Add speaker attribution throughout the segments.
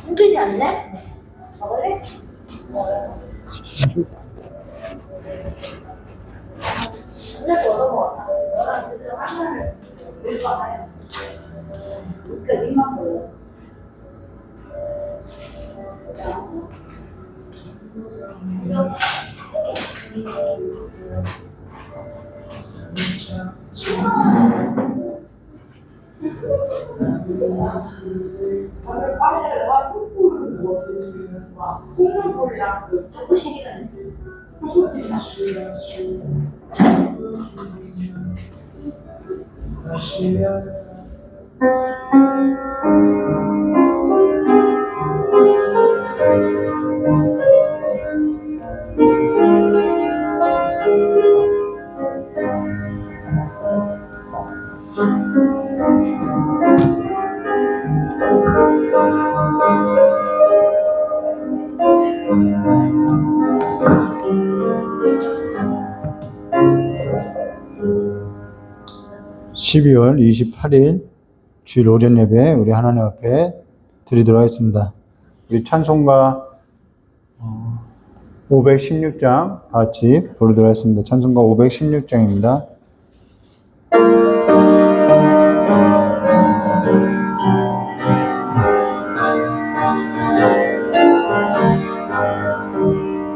Speaker 1: 힘들지 않네? 먹을래? 근데 너도 먹었다. 너랑 그대로 하나를 들고 와요. 그러니까 니만 먹어.
Speaker 2: 12월 28일 주일 오전 예배 우리 하나님 앞에 드리도록 하겠습니다. 우리 찬송가 516장 같이 부르도록 하겠습니다. 찬송가 516장입니다.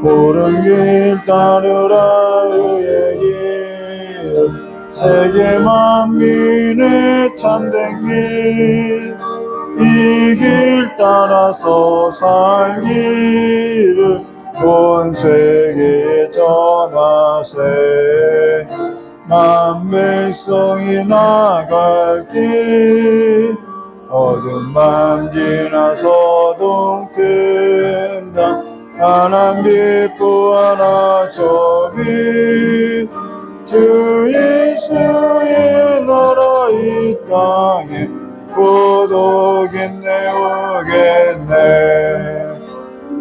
Speaker 2: 옳은 길 따르라 의의 길 세계 만민의 참된 길 이 길 따라서 살기를 온 세계에 전하세 만백성이 나갈 길 어둠만 지나서도 뜬다 하나님 빛 부하라 저 빛 주 예수의 나라 이 땅에 곧 오겠네 오겠네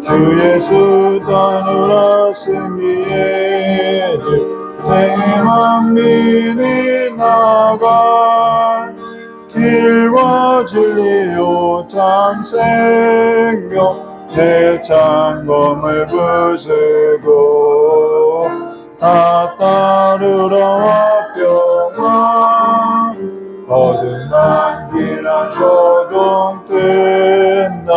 Speaker 2: 주 예수 따르라 승리의 주 생애 만민이 나갈 길과 진리요 참 생명 내 창검을 부수고 다 따르라 평화 어둠만 지나서도 뜬다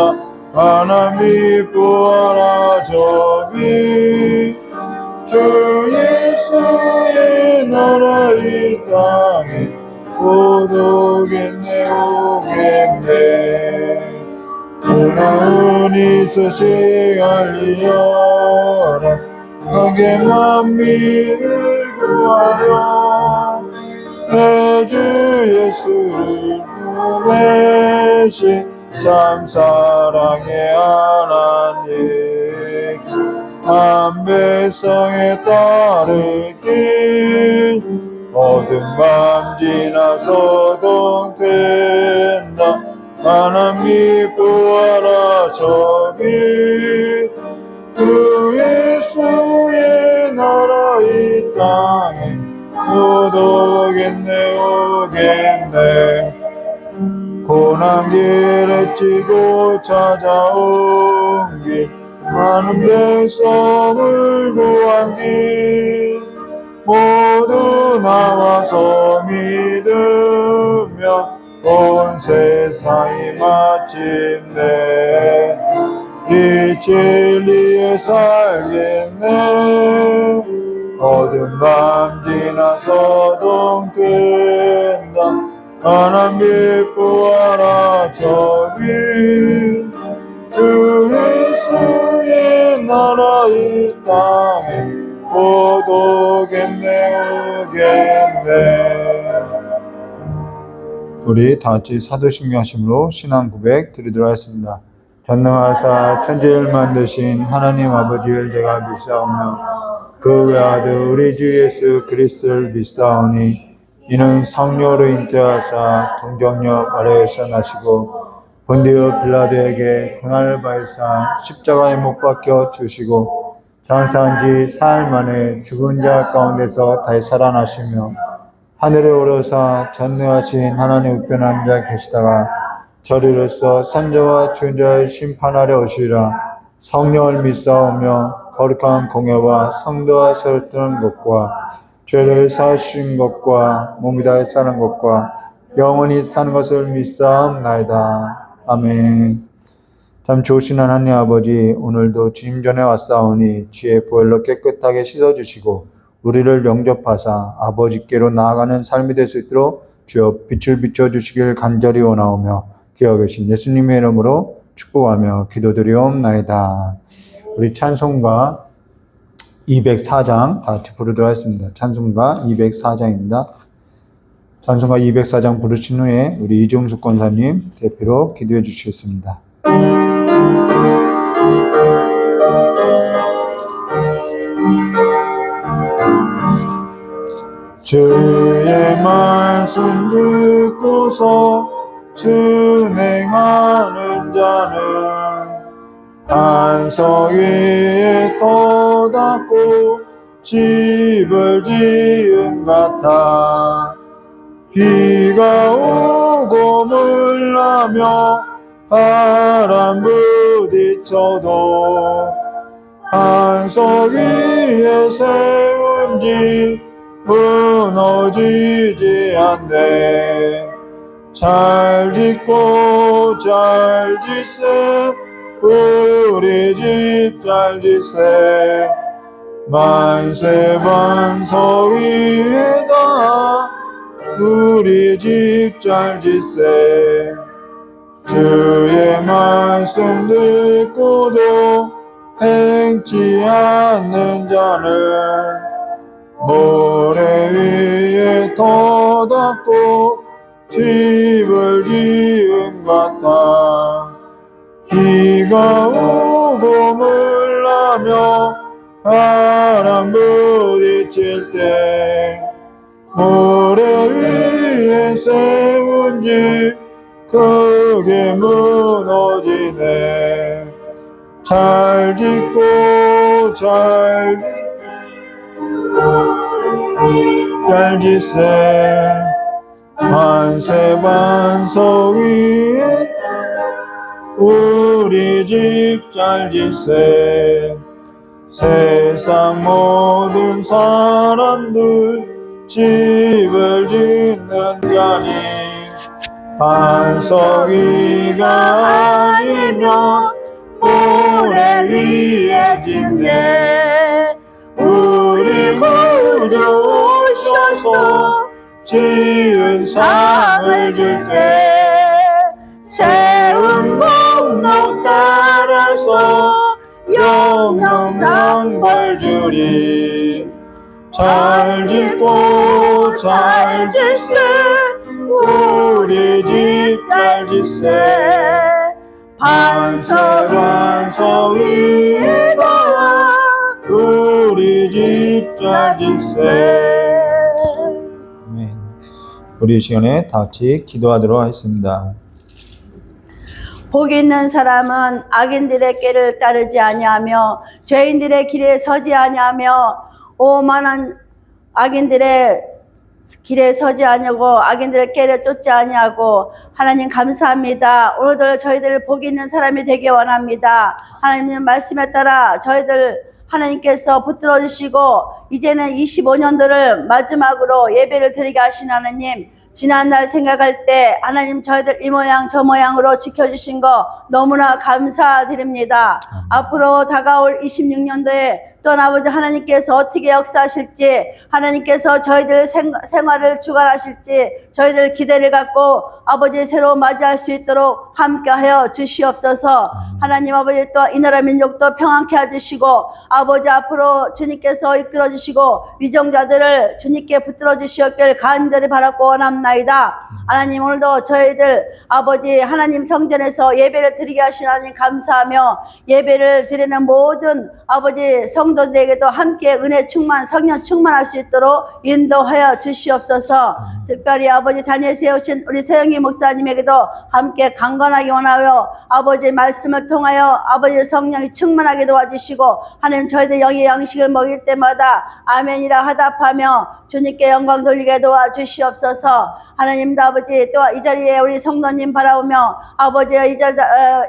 Speaker 2: 하나님 부하라 저 빛 주 예수의 나라 이 땅에 곧 오겠네 오겠네 고나운 이 소식 알리어라 하게 만민을 구하려 내 주 예수를 보내신 참 사랑의 하나님 만백성에 따르길 어둠 밤 지나서도 된다 하나님 부하라 저 빛 주 예수의 나라 이 땅에 곧 오겠네 오겠네 고난 길에 찌고 찾아온 길 많은 백성을 구한 길 모두 나와서 믿으며 온 세상이 마침내 이 진리에 살겠네 어둠 밤 지나서도 뜬다 하나님 부하라 저 빛 주 예수의 나라 이 땅에 곧 오겠네 오겠네 우리 다같이 사도신경 하심으로 신앙 고백 드리도록 하겠습니다. 전능하사 천지를 만드신 하나님 아버지를 제가 믿사오며 그 외아들 우리 주 예수 그리스도를 믿사오니 이는 성령으로 잉태하사 동정녀 마리아에서 나시고 본디오 빌라도에게 고난을 받으사 십자가에 못 박혀 주시고 장사한 지 사흘 만에 죽은 자 가운데서 다시 살아나시며 하늘에 오르사 전능하신 하나님 우편 앉아 계시다가 저리로서 산자와 주인자를 심판하려 오시리라. 성령을 믿사오며 거룩한 공예와 성도와 세웠던 것과 죄를 사하신 것과 몸이 다해 사는 것과 영원히 사는 것을 믿사옵나이다. 아멘. 참 좋으신 하나님 아버지, 오늘도 주님 전에 왔사오니 주의 보혈로 깨끗하게 씻어주시고 우리를 영접하사 아버지께로 나아가는 삶이 될 수 있도록 주여 빛을 비춰주시길 간절히 원하오며 기어 계신 예수님의 이름으로 축복하며 기도드리옵나이다. 우리 찬송가 204장 다 같이 부르도록 하겠습니다. 찬송가 204장입니다. 찬송가 204장 부르신 후에 우리 이종숙 권사님 대표로 기도해 주시겠습니다. 주의 말씀 듣고서 준행하는 자는 반석 위에 터닫고 집을 지은 같아. 비가 오고 물나며 바람 부딪혀도 반석 위에 세운 집 무너지지 않네. 잘 짓고 잘 짓세 우리 집 잘 짓세. 만세 반석 위에다 우리 집 잘 짓세. 주의 말씀 듣고도 행치 않는 자는 모래 위에 터닫고 집을 지은 같아. 비가 오고 물나며 바람 부딪힐 때 모래 위에 세운 집 크게 무너지네. 잘 짓고 잘 짓세. 만세 반석 위에 우리 집 잘 짓세. 세상 모든 사람들 집을 짓는 자니 반석 위가 아니면 모래 위에 짓네. 우리 구주 오셔서 지은 상을 줄게. 세운 공로 따라서 영영상 벌 주리. 잘 짓고 잘 짓세 우리 집 잘 짓세. 반석 위에다 우리 집 잘 짓세. 아멘. 우리 시간에 다 같이 기도하도록 하겠습니다.
Speaker 3: 복이 있는 사람은 악인들의 길을 따르지 아니하며 죄인들의 길에 서지 아니하며 오만한 악인들의 길에 서지 아니하고 악인들의 길에 쫓지 아니하고. 하나님 감사합니다. 오늘도 저희들 복이 있는 사람이 되기 원합니다. 하나님 말씀에 따라 저희들 하나님께서 붙들어 주시고 이제는 25년도를 마지막으로 예배를 드리게 하신 하나님, 지난날 생각할 때 하나님 저희들 이 모양 저 모양으로 지켜주신 거 너무나 감사드립니다. 앞으로 다가올 26년도에 또 아버지 하나님께서 어떻게 역사하실지, 하나님께서 저희들 생활을 주관하실지 저희들 기대를 갖고 아버지 새로 맞이할 수 있도록 함께하여 주시옵소서. 하나님 아버지 또 이 나라 민족도 평안케 해주시고 아버지 앞으로 주님께서 이끌어 주시고 위정자들을 주님께 붙들어 주시옵길 간절히 바라고 원합나이다. 하나님 오늘도 저희들 아버지 하나님 성전에서 예배를 드리게 하신 하나님 감사하며 예배를 드리는 모든 아버지 성 성도들에게도 함께 은혜 충만, 성령 충만할 수 있도록 인도하여 주시옵소서. 특별히 아버지 단에 세우신 우리 서영기 목사님에게도 함께 강건하게 원하여 아버지의 말씀을 통하여 아버지의 성령이 충만하게 도와주시고, 하나님 저희들 영의 양식을 먹일 때마다 아멘이라 하답하며 주님께 영광 돌리게 도와주시옵소서. 하나님도 아버지, 또 이 자리에 우리 성도님 바라오며 아버지의 이 자리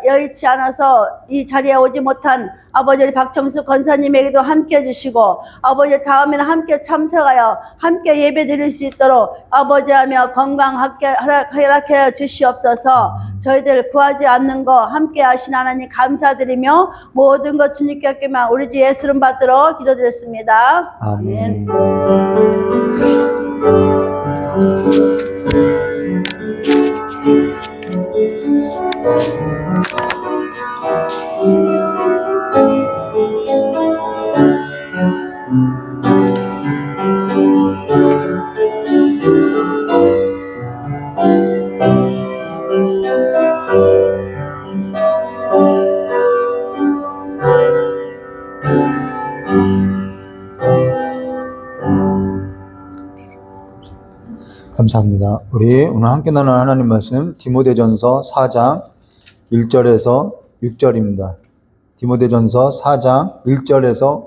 Speaker 3: 여의치 않아서 이 자리에 오지 못한 아버지 우리 박정수 권사님에게도 함께 해주시고, 아버지 다음에는 함께 참석하여 함께 예배 드릴 수 있도록 아버지하며 건강하게 허락하여 주시옵소서. 저희들 구하지 않는 거 함께 하신 하나님 감사드리며 모든 것 주님께 맡기며 우리 주 예수 이름 받도록 기도드렸습니다.
Speaker 2: 아멘. 감사합니다. 우리 오늘 함께 나눌 하나님 말씀 디모데전서 4장 1절에서 6절입니다. 디모데전서 4장 1절에서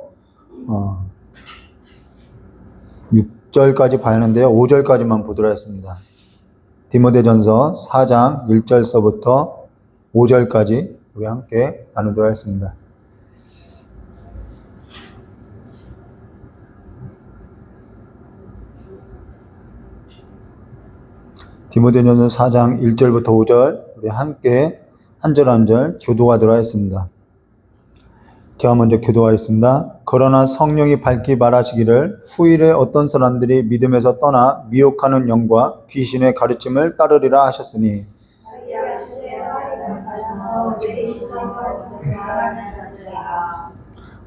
Speaker 2: 6절까지 봐야 하는데요. 5절까지만 보도록 하겠습니다. 디모데전서 4장 1절서부터 5절까지 우리 함께 나누도록 하겠습니다. 디모데전서 4장 1절부터 5절 우리 함께 한 절 한 절 교도하도록 하겠습니다. 제가 먼저 교도하겠습니다. 그러나 성령이 밝히 말하시기를 후일에 어떤 사람들이 믿음에서 떠나 미혹하는 영과 귀신의 가르침을 따르리라 하셨으니,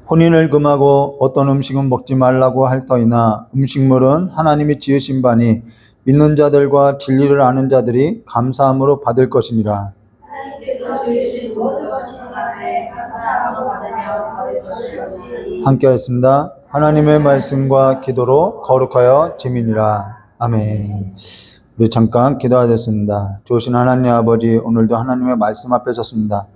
Speaker 2: 혼인을 금하고 어떤 음식은 먹지 말라고 할 터이나 음식물은 하나님이 지으신 바니 믿는 자들과 진리를 아는 자들이 감사함으로 받을 것이니라. 함께 하겠습니다. 하나님의 말씀과 기도로 거룩하여 지민이라. 아멘. 우리 잠깐 기도하겠습니다. 좋으신 하나님 아버지, 오늘도 하나님의 말씀 앞에 섰습니다.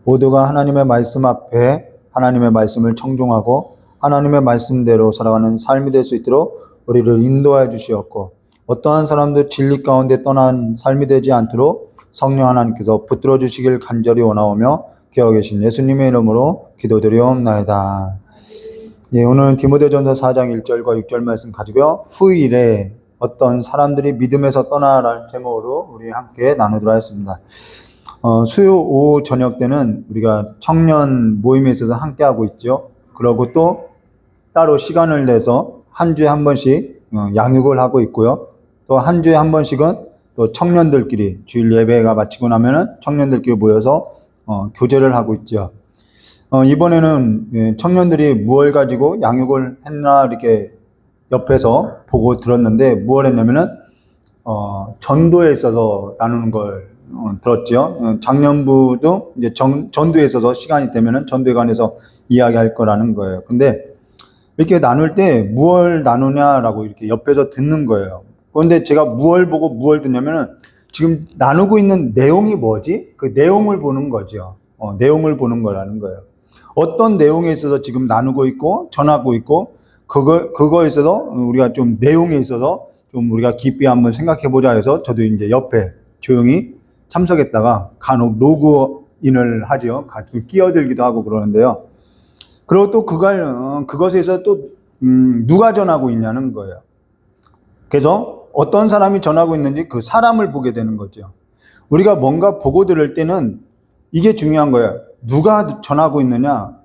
Speaker 2: 모두가 하나님의 말씀 앞에 하나님의 말씀을 청종하고 하나님의 말씀대로 살아가는 삶이 될 수 있도록 우리를 인도하여 주시옵고, 어떠한 사람도 진리 가운데 떠난 삶이 되지 않도록 성령 하나님께서 붙들어 주시길 간절히 원하오며 기억하 계신 예수님의 이름으로 기도드리옵나이다. 예, 오늘은 디모데전서 4장 1절과 6절 말씀 가지고요. 후일에 어떤 사람들이 믿음에서 떠나라는 제목으로 우리 함께 나누도록 하겠습니다. 수요 오후 저녁 때는 우리가 청년 모임에 있어서 함께 하고 있죠. 그러고 또 따로 시간을 내서 한 주에 한 번씩 양육을 하고 있고요. 또 한 주에 한 번씩은 또 청년들끼리 주일 예배가 마치고 나면은 청년들끼리 모여서 교제를 하고 있죠. 이번에는 청년들이 무엇을 가지고 양육을 했나 이렇게 옆에서 보고 들었는데, 무엇을 했냐면은 전도에 있어서 나누는 걸 들었죠. 작년부도 이제 전도에 있어서 시간이 되면은 전도에 관해서 이야기할 거라는 거예요. 근데 이렇게 나눌 때 무엇을 나누냐라고 이렇게 옆에서 듣는 거예요. 그런데 제가 무엇을 보고 무엇을 듣냐면은 지금 나누고 있는 내용이 뭐지? 그 내용을 보는 거죠. 내용을 보는 거라는 거예요. 어떤 내용에 있어서 지금 나누고 있고 전하고 있고, 그거에 있어서 우리가 좀 내용에 있어서 좀 우리가 깊이 한번 생각해 보자 해서 저도 이제 옆에 조용히 참석했다가 간혹 로그인을 하죠. 가끔 끼어들기도 하고 그러는데요. 그리고 또 그것에서 또 누가 전하고 있냐는 거예요. 그래서 어떤 사람이 전하고 있는지 그 사람을 보게 되는 거죠. 우리가 뭔가 보고 들을 때는 이게 중요한 거예요. 누가 전하고 있느냐,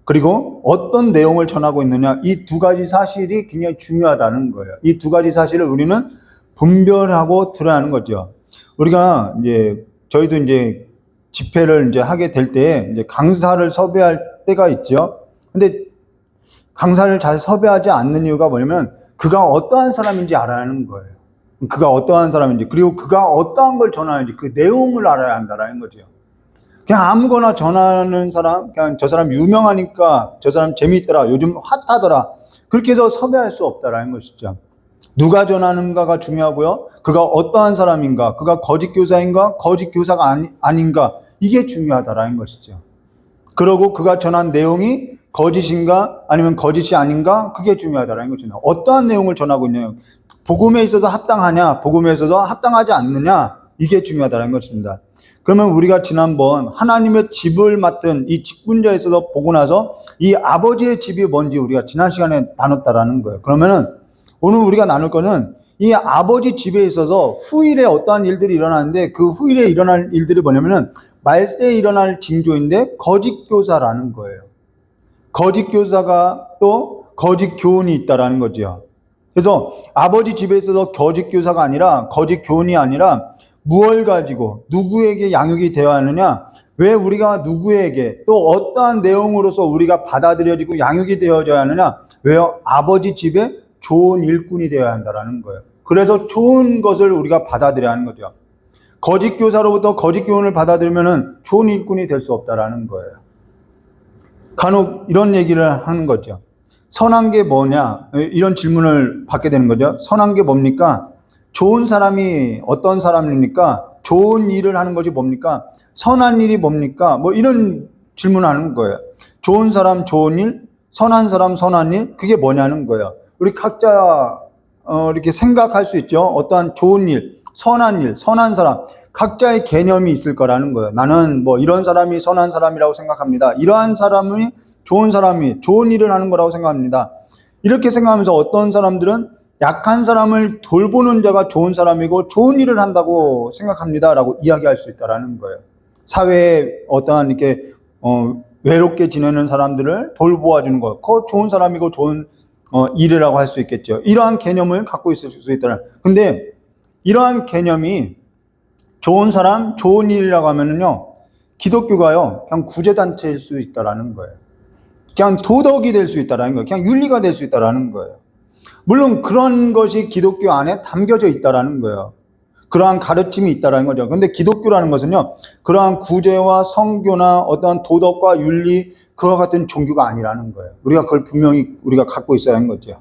Speaker 2: 그리고 어떤 내용을 전하고 있느냐, 이 두 가지 사실이 굉장히 중요하다는 거예요. 이 두 가지 사실을 우리는 분별하고 들어야 하는 거죠. 우리가 이제 저희도 이제 집회를 이제 하게 될 때 이제 강사를 섭외할 때가 있죠. 근데 강사를 잘 섭외하지 않는 이유가 뭐냐면 그가 어떠한 사람인지 알아야 하는 거예요. 그가 어떠한 사람인지, 그리고 그가 어떠한 걸 전하는지 그 내용을 알아야 한다는 거죠. 그냥 아무거나 전하는 사람, 그냥 저 사람 유명하니까 저 사람 재미있더라, 요즘 핫하더라, 그렇게 해서 섭외할 수 없다라는 것이죠. 누가 전하는가가 중요하고요. 그가 어떠한 사람인가, 그가 거짓 교사인가, 거짓 교사가 아닌가, 이게 중요하다라는 것이죠. 그리고 그가 전한 내용이 거짓인가 아니면 거짓이 아닌가, 그게 중요하다라는 것입니다. 어떠한 내용을 전하고 있냐, 복음에 있어서 합당하냐, 복음에 있어서 합당하지 않느냐, 이게 중요하다는 것입니다. 그러면 우리가 지난번 하나님의 집을 맡은 이 직분자에 있어서 보고 나서 이 아버지의 집이 뭔지 우리가 지난 시간에 나눴다라는 거예요. 그러면은 오늘 우리가 나눌 거는 이 아버지 집에 있어서 후일에 어떠한 일들이 일어나는데, 그 후일에 일어날 일들이 뭐냐면은 말세에 일어날 징조인데 거짓 교사라는 거예요. 거짓 교사가 또 거짓 교훈이 있다라는 거죠. 그래서 아버지 집에 있어서 거짓 교사가 아니라, 거짓 교훈이 아니라 무엇을 가지고 누구에게 양육이 되어야 하느냐, 왜 우리가 누구에게 또 어떠한 내용으로서 우리가 받아들여지고 양육이 되어져야 하느냐, 왜요? 아버지 집에 좋은 일꾼이 되어야 한다라는 거예요. 그래서 좋은 것을 우리가 받아들여야 하는 거죠. 거짓 교사로부터 거짓 교훈을 받아들이면은 좋은 일꾼이 될 수 없다라는 거예요. 간혹 이런 얘기를 하는 거죠. 선한 게 뭐냐, 이런 질문을 받게 되는 거죠. 선한 게 뭡니까? 좋은 사람이 어떤 사람입니까? 좋은 일을 하는 것이 뭡니까? 선한 일이 뭡니까? 뭐 이런 질문을 하는 거예요. 좋은 사람 좋은 일, 선한 사람 선한 일, 그게 뭐냐는 거예요. 우리 각자 이렇게 생각할 수 있죠. 어떠한 좋은 일, 선한 사람, 각자의 개념이 있을 거라는 거예요. 나는 뭐 이런 사람이 선한 사람이라고 생각합니다. 이러한 사람이 좋은 사람이 좋은 일을 하는 거라고 생각합니다. 이렇게 생각하면서 어떤 사람들은 약한 사람을 돌보는 자가 좋은 사람이고 좋은 일을 한다고 생각합니다 라고 이야기할 수 있다라는 거예요. 사회에 어떠한 이렇게 외롭게 지내는 사람들을 돌보아주는 것, 그거 좋은 사람이고 좋은 일이라고 할 수 있겠죠. 이러한 개념을 갖고 있을 수 있다는. 근데 이러한 개념이 좋은 사람, 좋은 일이라고 하면은요, 기독교가요, 그냥 구제단체일 수 있다라는 거예요. 그냥 도덕이 될 수 있다라는 거예요. 그냥 윤리가 될 수 있다라는 거예요. 물론 그런 것이 기독교 안에 담겨져 있다라는 거예요. 그러한 가르침이 있다라는 거죠. 그런데 기독교라는 것은요, 그러한 구제와 성교나 어떠한 도덕과 윤리, 그와 같은 종교가 아니라는 거예요. 우리가 그걸 분명히 우리가 갖고 있어야 하는 거죠.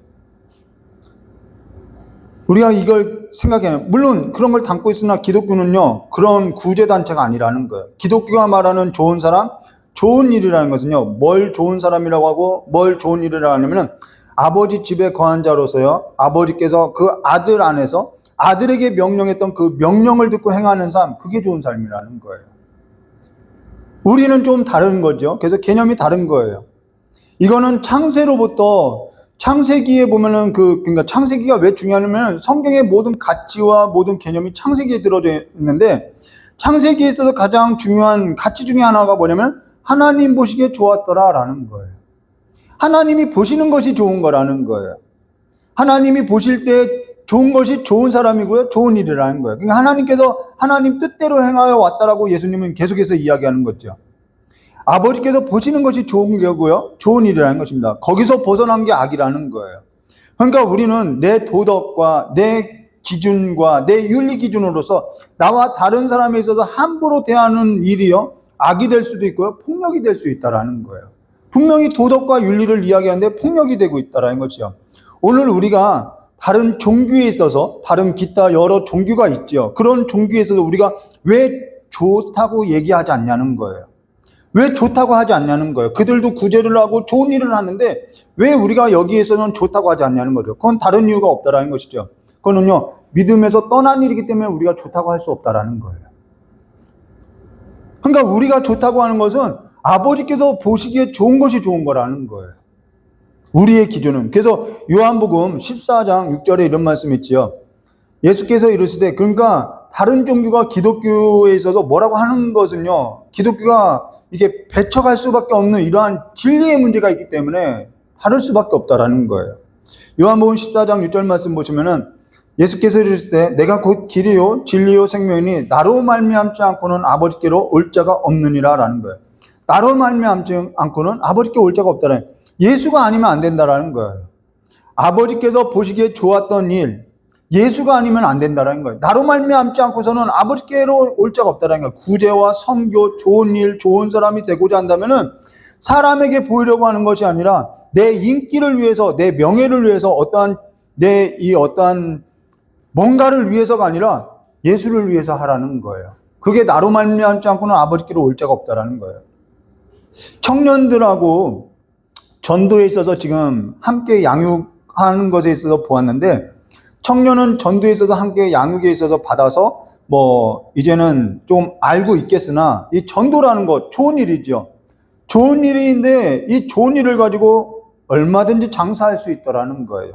Speaker 2: 우리가 이걸 생각해요. 물론 그런 걸 담고 있으나 기독교는요, 그런 구제단체가 아니라는 거예요. 기독교가 말하는 좋은 사람, 좋은 일이라는 것은요, 뭘 좋은 사람이라고 하고 뭘 좋은 일이라고 하냐면은 아버지 집에 거한 자로서요, 아버지께서 그 아들 안에서 아들에게 명령했던 그 명령을 듣고 행하는 삶, 그게 좋은 삶이라는 거예요. 우리는 좀 다른 거죠. 그래서 개념이 다른 거예요. 이거는 창세로부터, 창세기에 보면은 그러니까 창세기가 왜 중요하냐면 성경의 모든 가치와 모든 개념이 창세기에 들어져 있는데, 창세기에 있어서 가장 중요한 가치 중에 하나가 뭐냐면 하나님 보시기에 좋았더라라는 거예요. 하나님이 보시는 것이 좋은 거라는 거예요. 하나님이 보실 때 좋은 것이 좋은 사람이고요, 좋은 일이라는 거예요. 그러니까 하나님께서 하나님 뜻대로 행하여 왔다라고 예수님은 계속해서 이야기하는 거죠. 아버지께서 보시는 것이 좋은 거고요, 좋은 일이라는 것입니다. 거기서 벗어난 게 악이라는 거예요. 그러니까 우리는 내 도덕과 내 기준과 내 윤리 기준으로서 나와 다른 사람에 있어서 함부로 대하는 일이요, 악이 될 수도 있고요, 폭력이 될 수 있다라는 거예요. 분명히 도덕과 윤리를 이야기하는데 폭력이 되고 있다라는 거죠. 오늘 우리가 다른 종교에 있어서, 다른 기타 여러 종교가 있죠. 그런 종교에 있어서 우리가 왜 좋다고 얘기하지 않냐는 거예요. 왜 좋다고 하지 않냐는 거예요. 그들도 구제를 하고 좋은 일을 하는데 왜 우리가 여기에서는 좋다고 하지 않냐는 거죠. 그건 다른 이유가 없다라는 것이죠. 그거는요, 믿음에서 떠난 일이기 때문에 우리가 좋다고 할 수 없다라는 거예요. 그러니까 우리가 좋다고 하는 것은 아버지께서 보시기에 좋은 것이 좋은 거라는 거예요. 우리의 기준은. 그래서 요한복음 14장 6절에 이런 말씀이 있지요. 예수께서 이르시되, 그러니까 다른 종교가 기독교에 있어서 뭐라고 하는 것은요, 기독교가 이게 배척할 수밖에 없는 이러한 진리의 문제가 있기 때문에 다를 수밖에 없다라는 거예요. 요한복음 14장 6절 말씀 보시면은 예수께서 이르시되, 내가 곧 길이요 진리요 생명이니 나로 말미암지 않고는 아버지께로 올 자가 없느니라 라는 거예요. 나로 말미암지 않고는 아버지께 올 자가 없다라는 거예요. 예수가 아니면 안 된다라는 거예요. 아버지께서 보시기에 좋았던 일, 예수가 아니면 안 된다는 거예요. 나로 말미암지 않고서는 아버지께로 올 자가 없다는 거예요. 구제와 선교, 좋은 일, 좋은 사람이 되고자 한다면은 사람에게 보이려고 하는 것이 아니라 내 인기를 위해서, 내 명예를 위해서, 어떠한 뭔가를 위해서가 아니라 예수를 위해서 하라는 거예요. 그게 나로 말미암지 않고는 아버지께로 올 자가 없다라는 거예요. 청년들하고 전도에 있어서 지금 함께 양육하는 것에 있어서 보았는데, 청년은 전도에 있어서 함께 양육에 있어서 받아서 이제는 좀 알고 있겠으나, 이 전도라는 것 좋은 일이죠. 좋은 일인데 이 좋은 일을 가지고 얼마든지 장사할 수 있더라는 거예요.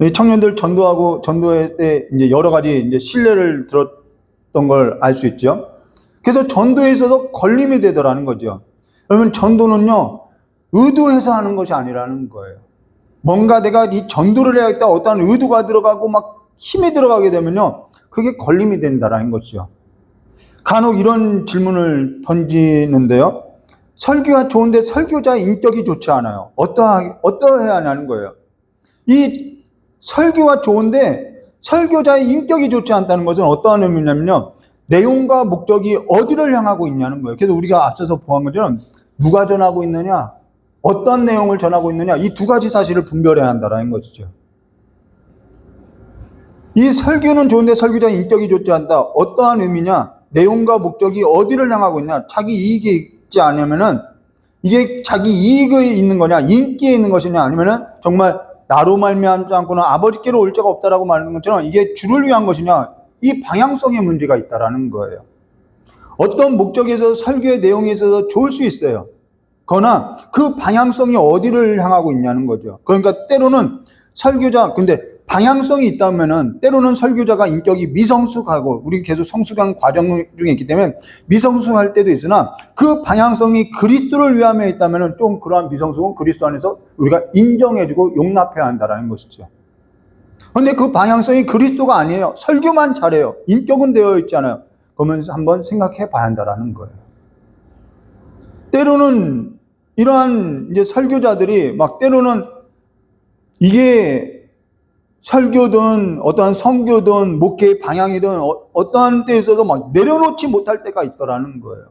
Speaker 2: 이 청년들 전도회 때 이제 여러 가지 이제 신뢰를 들었던 걸 알 수 있죠. 그래서 전도에 있어서 걸림이 되더라는 거죠. 여러분, 전도는요, 의도해서 하는 것이 아니라는 거예요. 뭔가 내가 이 전도를 해야겠다, 어떠한 의도가 들어가고 막 힘이 들어가게 되면요, 그게 걸림이 된다라는 거죠. 간혹 이런 질문을 던지는데요. 설교가 좋은데 설교자의 인격이 좋지 않아요. 어떠해야 하냐는 거예요. 이 설교가 좋은데 설교자의 인격이 좋지 않다는 것은 어떠한 의미냐면요, 내용과 목적이 어디를 향하고 있냐는 거예요. 그래서 우리가 앞서서 보한 것처럼 누가 전하고 있느냐, 어떤 내용을 전하고 있느냐, 이 두 가지 사실을 분별해야 한다는 것이죠. 이 설교는 좋은데 설교자의 인격이 좋지 않다. 어떠한 의미냐, 내용과 목적이 어디를 향하고 있냐, 자기 이익이 있지 않으면은 이게 자기 이익에 있는 거냐, 인기에 있는 것이냐, 아니면은 정말 나로 말미암지 않고는 아버지께로 올 자가 없다라고 말하는 것처럼 이게 주를 위한 것이냐, 이 방향성에 문제가 있다라는 거예요. 어떤 목적에서 설교의 내용에 있어서 좋을 수 있어요. 그러나 그 방향성이 어디를 향하고 있냐는 거죠. 그러니까 때로는 근데 방향성이 있다면은 때로는 설교자가 인격이 미성숙하고, 우리 계속 성숙한 과정 중에 있기 때문에 미성숙할 때도 있으나, 그 방향성이 그리스도를 위함에 있다면은 좀 그러한 미성숙은 그리스도 안에서 우리가 인정해주고 용납해야 한다라는 것이죠. 그런데 그 방향성이 그리스도가 아니에요. 설교만 잘해요. 인격은 되어 있잖아요. 그러면 한번 생각해 봐야 한다라는 거예요. 때로는 이러한 이제 설교자들이 때로는 이게 설교든 어떠한 선교든 목회의 방향이든 어떠한 때에 있어서 내려놓지 못할 때가 있더라는 거예요.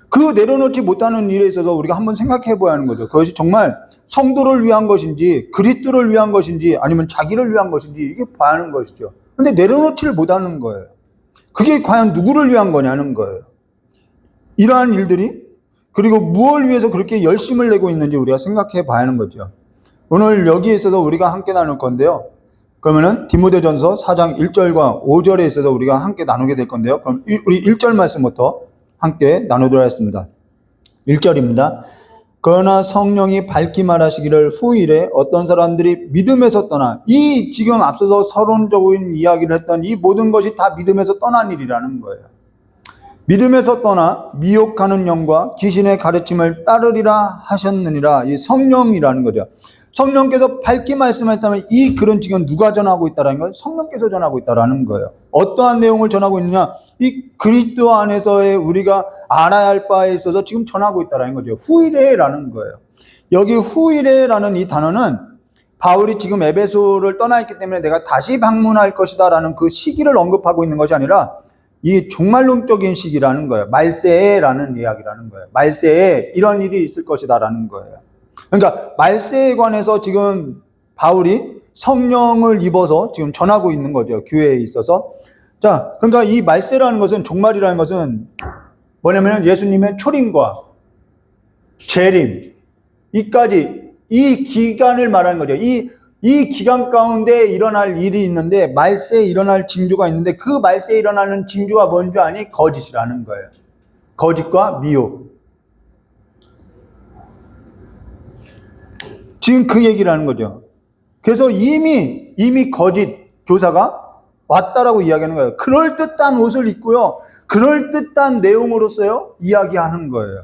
Speaker 2: 그 내려놓지 못하는 일에 있어서 우리가 한번 생각해 봐야 하는 거죠. 그것이 정말 성도를 위한 것인지, 그리스도를 위한 것인지, 아니면 자기를 위한 것인지, 이게 봐야 하는 것이죠. 근데 내려놓지를 못하는 거예요. 그게 과연 누구를 위한 거냐는 거예요. 이러한 일들이, 그리고 무엇을 위해서 그렇게 열심을 내고 있는지 우리가 생각해 봐야 하는 거죠. 오늘 여기에 있어서 우리가 함께 나눌 건데요. 그러면은 디모데전서 4장 1절과 5절에 있어서 우리가 함께 나누게 될 건데요. 그럼 우리 1절 말씀부터 함께 나누도록 하겠습니다. 1절입니다. 그러나 성령이 밝히 말하시기를 후일에 어떤 사람들이 믿음에서 떠나, 이 지금 앞서서 서론적인 이야기를 했던 이 모든 것이 다 믿음에서 떠난 일이라는 거예요. 믿음에서 떠나 미혹하는 영과 귀신의 가르침을 따르리라 하셨느니라. 이 성령이라는 거죠. 성령께서 밝게 말씀하셨다면 이 글은 지금 누가 전하고 있다라는 건 성령께서 전하고 있다라는 거예요. 어떠한 내용을 전하고 있느냐? 이 그리스도 안에서의 우리가 알아야 할 바에 있어서 지금 전하고 있다라는 거죠. 후일에라는 거예요. 여기 후일에라는 이 단어는 바울이 지금 에베소를 떠나 있기 때문에 내가 다시 방문할 것이다라는 그 시기를 언급하고 있는 것이 아니라 이 종말론적인 시기라는 거예요. 말세에라는 이야기라는 거예요. 말세에 이런 일이 있을 것이다라는 거예요. 그러니까 말세에 관해서 지금 바울이 성령을 입어서 지금 전하고 있는 거죠. 교회에 있어서. 자, 그러니까 이 말세라는 것은, 종말이라는 것은 뭐냐면 예수님의 초림과 재림, 이 기간을 말하는 거죠. 이 기간 가운데 일어날 일이 있는데, 말세에 일어날 징조가 있는데, 그 말세에 일어나는 징조가 뭔지 아니? 거짓이라는 거예요. 거짓과 미혹. 지금 그 얘기를 하는 거죠. 그래서 이미 거짓 교사가 왔다라고 이야기하는 거예요. 그럴듯한 옷을 입고요, 그럴듯한 내용으로서요 이야기하는 거예요.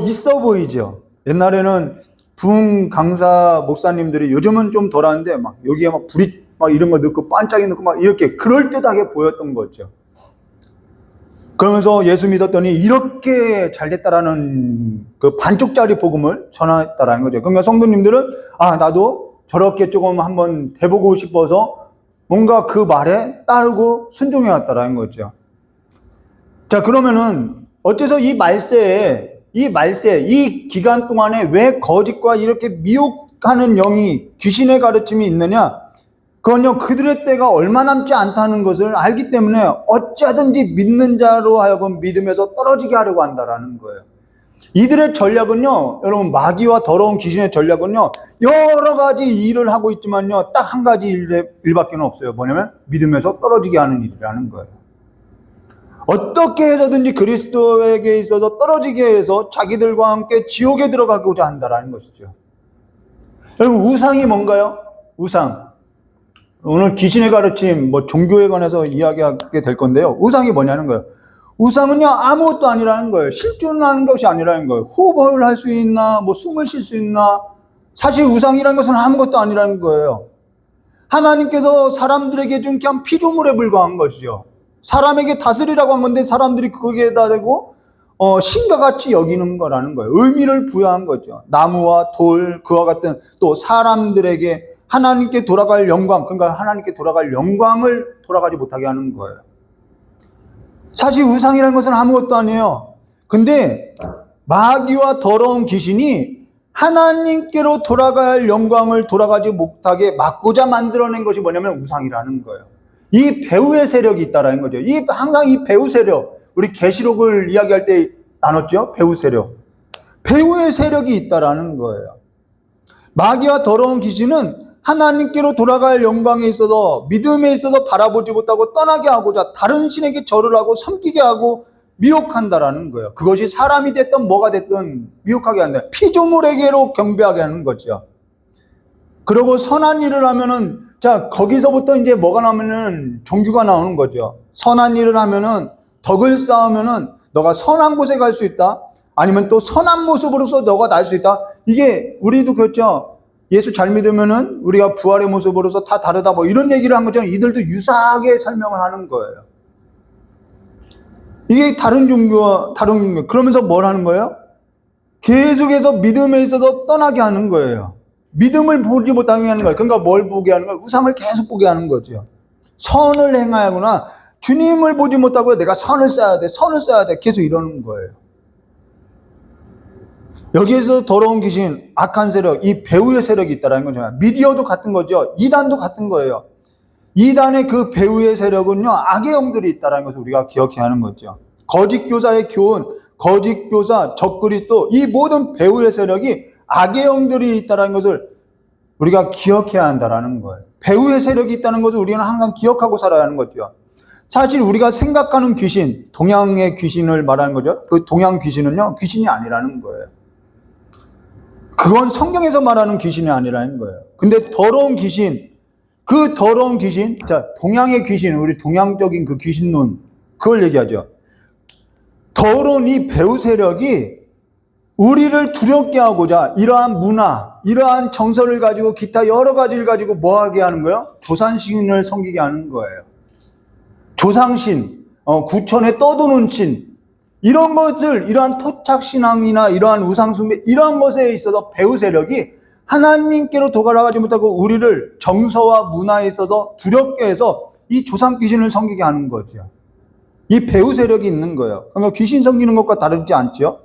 Speaker 2: 있어 보이죠. 옛날에는 부흥 강사 목사님들이, 요즘은 좀 덜하는데 여기에 불이 이런 거 넣고 반짝이 넣고 이렇게 그럴듯하게 보였던 거죠. 그러면서 예수 믿었더니 이렇게 잘 됐다라는 그 반쪽짜리 복음을 전했다라는 거죠. 그러니까 성도님들은 나도 저렇게 조금 한번 대보고 싶어서 뭔가 그 말에 따르고 순종해 왔다라는 거죠. 자, 그러면은 어째서 이 기간 동안에 왜 거짓과 이렇게 미혹하는 영이, 귀신의 가르침이 있느냐? 그건요, 그들의 때가 얼마 남지 않다는 것을 알기 때문에 어찌하든지 믿는 자로 하여금 믿음에서 떨어지게 하려고 한다라는 거예요. 이들의 전략은요, 여러분, 마귀와 더러운 귀신의 전략은요, 여러 가지 일을 하고 있지만요, 딱 한 가지 일밖에 없어요. 뭐냐면 믿음에서 떨어지게 하는 일이라는 거예요. 어떻게 해서든지 그리스도에게 있어서 떨어지게 해서 자기들과 함께 지옥에 들어가고자 한다라는 것이죠. 여러분, 우상이 뭔가요? 우상. 오늘 귀신의 가르침, 종교에 관해서 이야기하게 될 건데요. 우상이 뭐냐는 거예요. 우상은요, 아무것도 아니라는 거예요. 실존하는 것이 아니라는 거예요. 호흡을 할 수 있나, 숨을 쉴 수 있나. 사실 우상이라는 것은 아무것도 아니라는 거예요. 하나님께서 사람들에게 준 그냥 피조물에 불과한 것이죠. 사람에게 다스리라고 한 건데 사람들이 거기에다 대고 신과 같이 여기는 거라는 거예요. 의미를 부여한 거죠. 나무와 돌, 그와 같은 또 사람들에게 하나님께 돌아갈 영광, 그러니까 하나님께 돌아갈 영광을 돌아가지 못하게 하는 거예요. 사실 우상이라는 것은 아무것도 아니에요. 근데 마귀와 더러운 귀신이 하나님께로 돌아갈 영광을 돌아가지 못하게 막고자 만들어낸 것이 뭐냐면 우상이라는 거예요. 이 배후의 세력이 있다라는 거죠. 항상 이 배후 세력, 우리 계시록을 이야기할 때 나눴죠? 배후 세력. 배후의 세력이 있다라는 거예요. 마귀와 더러운 귀신은 하나님께로 돌아갈 영광에 있어서, 믿음에 있어서 바라보지 못하고 떠나게 하고자 다른 신에게 절을 하고 섬기게 하고 미혹한다라는 거예요. 그것이 사람이 됐든 뭐가 됐든 미혹하게 한다. 피조물에게로 경배하게 하는 거죠. 그리고 선한 일을 하면은, 자, 거기서부터 이제 뭐가 나오면은 종교가 나오는 거죠. 선한 일을 하면은, 덕을 쌓으면은 너가 선한 곳에 갈 수 있다. 아니면 또 선한 모습으로서 너가 날 수 있다. 이게 우리도 그렇죠. 예수 잘 믿으면은 우리가 부활의 모습으로서 다 다르다. 이런 얘기를 한 거죠. 이들도 유사하게 설명을 하는 거예요. 이게 다른 종교와 다른 종교. 그러면서 뭘 하는 거예요? 계속해서 믿음에 있어서 떠나게 하는 거예요. 믿음을 보지 못하게 하는 거예요. 그러니까 뭘 보게 하는 거예요? 우상을 계속 보게 하는 거죠. 선을 행하거나 주님을 보지 못하고 내가 선을 쌓아야 돼, 선을 쌓아야 돼. 계속 이러는 거예요. 여기에서 더러운 귀신, 악한 세력, 이 배후의 세력이 있다는 거죠. 미디어도 같은 거죠. 이단도 같은 거예요. 이단의 그 배후의 세력은요, 악의 영들이 있다는 것을 우리가 기억해야 하는 거죠. 거짓 교사의 교훈, 거짓 교사, 적그리스도, 이 모든 배후의 세력이 악의 영들이 있다는 것을 우리가 기억해야 한다는 거예요. 배후의 세력이 있다는 것을 우리는 항상 기억하고 살아야 하는 거죠. 사실 우리가 생각하는 귀신, 동양의 귀신을 말하는 거죠. 그 동양 귀신은요, 귀신이 아니라는 거예요. 그건 성경에서 말하는 귀신이 아니라는 거예요. 근데 더러운 귀신, 그 더러운 귀신, 자, 동양의 귀신, 우리 동양적인 그 귀신론, 그걸 얘기하죠. 더러운 이 배후 세력이 우리를 두렵게 하고자 이러한 문화, 이러한 정서를 가지고 기타 여러 가지를 가지고 뭐 하게 하는 거예요? 조상신을 섬기게 하는 거예요. 조상신, 구천에 떠도는 신, 이런 것을, 이러한 토착신앙이나 이러한 우상숭배, 이러한 것에 있어서 배후 세력이 하나님께로 돌아가지 못하고 우리를 정서와 문화에 있어서 두렵게 해서 이 조상 귀신을 섬기게 하는 거죠. 이 배후 세력이 있는 거예요. 그러니까 귀신 섬기는 것과 다르지 않죠?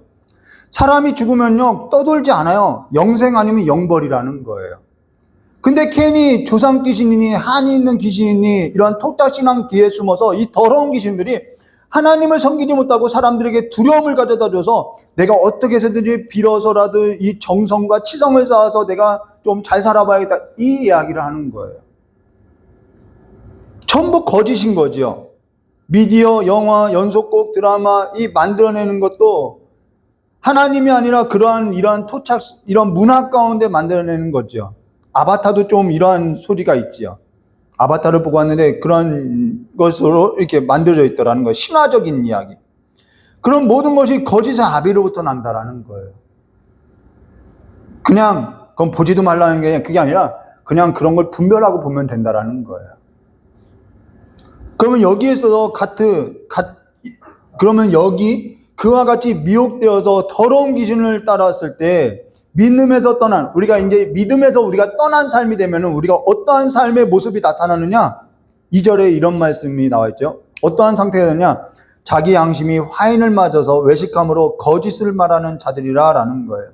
Speaker 2: 사람이 죽으면요, 떠돌지 않아요. 영생 아니면 영벌이라는 거예요. 근데 괜히 조상 귀신이니 한이 있는 귀신이니 이런 토착신앙 뒤에 숨어서 이 더러운 귀신들이 하나님을 섬기지 못하고 사람들에게 두려움을 가져다 줘서 내가 어떻게 해서든지 빌어서라도 이 정성과 치성을 쌓아서 내가 좀 잘 살아봐야겠다, 이 이야기를 하는 거예요. 전부 거짓인 거죠. 미디어, 영화, 연속곡, 드라마 이 만들어내는 것도 하나님이 아니라 이러한 토착, 이런 문화 가운데 만들어내는 거죠. 아바타도 좀 이러한 소리가 있지요. 아바타를 보고 왔는데 그런 것으로 이렇게 만들어져 있더라는 거예요. 신화적인 이야기. 그런 모든 것이 거짓의 아비로부터 난다라는 거예요. 그냥 그건 보지도 말라는 게 그게 아니라 그냥 그런 걸 분별하고 보면 된다라는 거예요. 그러면 여기에서 그러면 여기 그와 같이 미혹되어서 더러운 귀신을 따랐을 때 믿음에서 떠난, 우리가 이제 믿음에서 우리가 떠난 삶이 되면은 우리가 어떠한 삶의 모습이 나타나느냐? 2절에 이런 말씀이 나와 있죠. 어떠한 상태가 되느냐? 자기 양심이 화인을 맞아서 외식함으로 거짓을 말하는 자들이라 라는 거예요.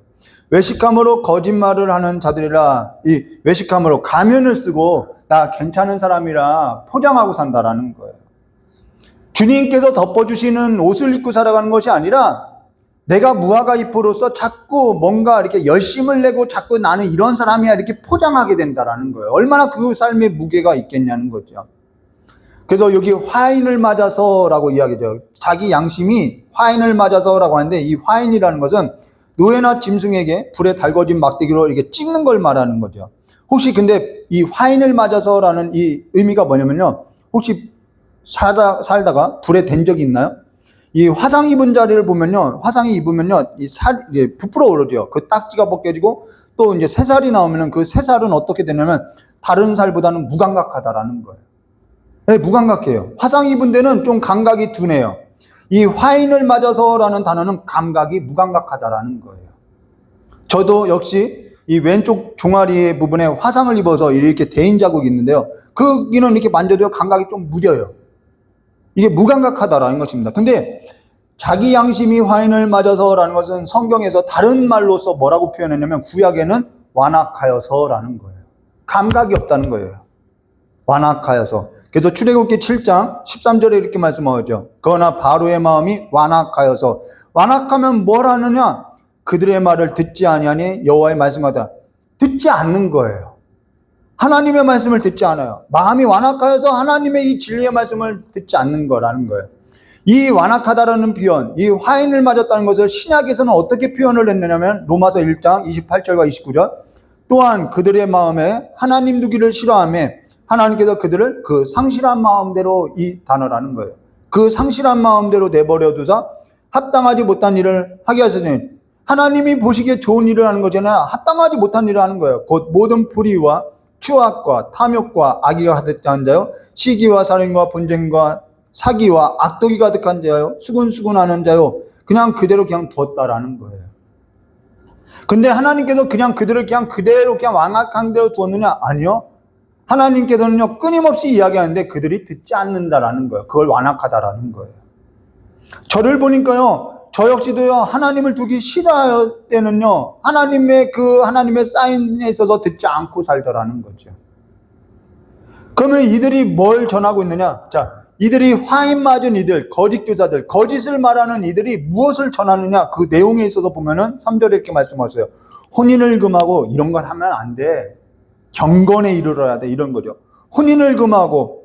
Speaker 2: 외식함으로 거짓말을 하는 자들이라, 이 외식함으로 가면을 쓰고 나 괜찮은 사람이라 포장하고 산다라는 거예요. 주님께서 덮어주시는 옷을 입고 살아가는 것이 아니라 내가 무화과잎으로서 자꾸 뭔가 이렇게 열심을 내고 자꾸 나는 이런 사람이야 이렇게 포장하게 된다라는 거예요. 얼마나 그 삶의 무게가 있겠냐는 거죠. 그래서 여기 화인을 맞아서라고 이야기죠. 자기 양심이 화인을 맞아서라고 하는데 이 화인이라는 것은 노예나 짐승에게 불에 달궈진 막대기로 이렇게 찍는 걸 말하는 거죠. 혹시 근데 이 화인을 맞아서라는 이 의미가 뭐냐면요. 혹시 살다가 불에 댄 적이 있나요? 이 화상 입은 자리를 보면요. 화상이 입으면요. 이 살이 부풀어 오르죠. 그 딱지가 벗겨지고 또 이제 새살이 나오면은 그 새살은 어떻게 되냐면 다른 살보다는 무감각하다라는 거예요. 네, 무감각해요. 화상 입은 데는 좀 감각이 둔해요. 이 화인을 맞아서라는 단어는 감각이 무감각하다라는 거예요. 저도 역시 이 왼쪽 종아리 부분에 화상을 입어서 이렇게 대인 자국이 있는데요. 거기는 이렇게 만져도 감각이 좀 무뎌요. 이게 무감각하다라는 것입니다. 근데 자기 양심이 화인을 맞아서라는 것은 성경에서 다른 말로서 뭐라고 표현했냐면 구약에는 완악하여서라는 거예요. 감각이 없다는 거예요. 완악하여서. 그래서 출애굽기 7장 13절에 이렇게 말씀하죠. 그러나 바로의 마음이 완악하여서. 완악하면 뭘 하느냐? 그들의 말을 듣지 아니하니 여호와의 말씀하다. 듣지 않는 거예요. 하나님의 말씀을 듣지 않아요. 마음이 완악하여서 하나님의 이 진리의 말씀을 듣지 않는 거라는 거예요. 이 완악하다라는 표현, 이 화인을 맞았다는 것을 신약에서는 어떻게 표현을 했느냐면 로마서 1장 28절과 29절 또한 그들의 마음에 하나님 두기를 싫어하며 하나님께서 그들을 그 상실한 마음대로 이 단어라는 거예요. 그 상실한 마음대로 내버려 두사 합당하지 못한 일을 하게 하시니 하나님이 보시기에 좋은 일을 하는 거잖아요. 합당하지 못한 일을 하는 거예요. 곧 모든 불의와 추악과 탐욕과 악의가 가득한 자요 시기와 살인과 분쟁과 사기와 악독이 가득한 자요 수군수군하는 자요 그냥 그대로 그냥 두었다라는 거예요. 근데 하나님께서 그냥 그들을 그대로 완악한 대로 두었느냐? 아니요. 하나님께서는요 끊임없이 이야기하는데 그들이 듣지 않는다라는 거예요. 그걸 완악하다라는 거예요. 저를 보니까요 저 역시도요 하나님을 두기 싫어할 때는요 하나님의 사인에 있어서 듣지 않고 살더라는 거죠. 그러면 이들이 뭘 전하고 있느냐? 자, 이들이 화인 맞은 이들, 거짓 교사들, 거짓을 말하는 이들이 무엇을 전하느냐? 그 내용에 있어서 보면은 3절에 이렇게 말씀하세요. 혼인을 금하고 이런 것 하면 안 돼. 경건에 이르러야 돼. 이런 거죠. 혼인을 금하고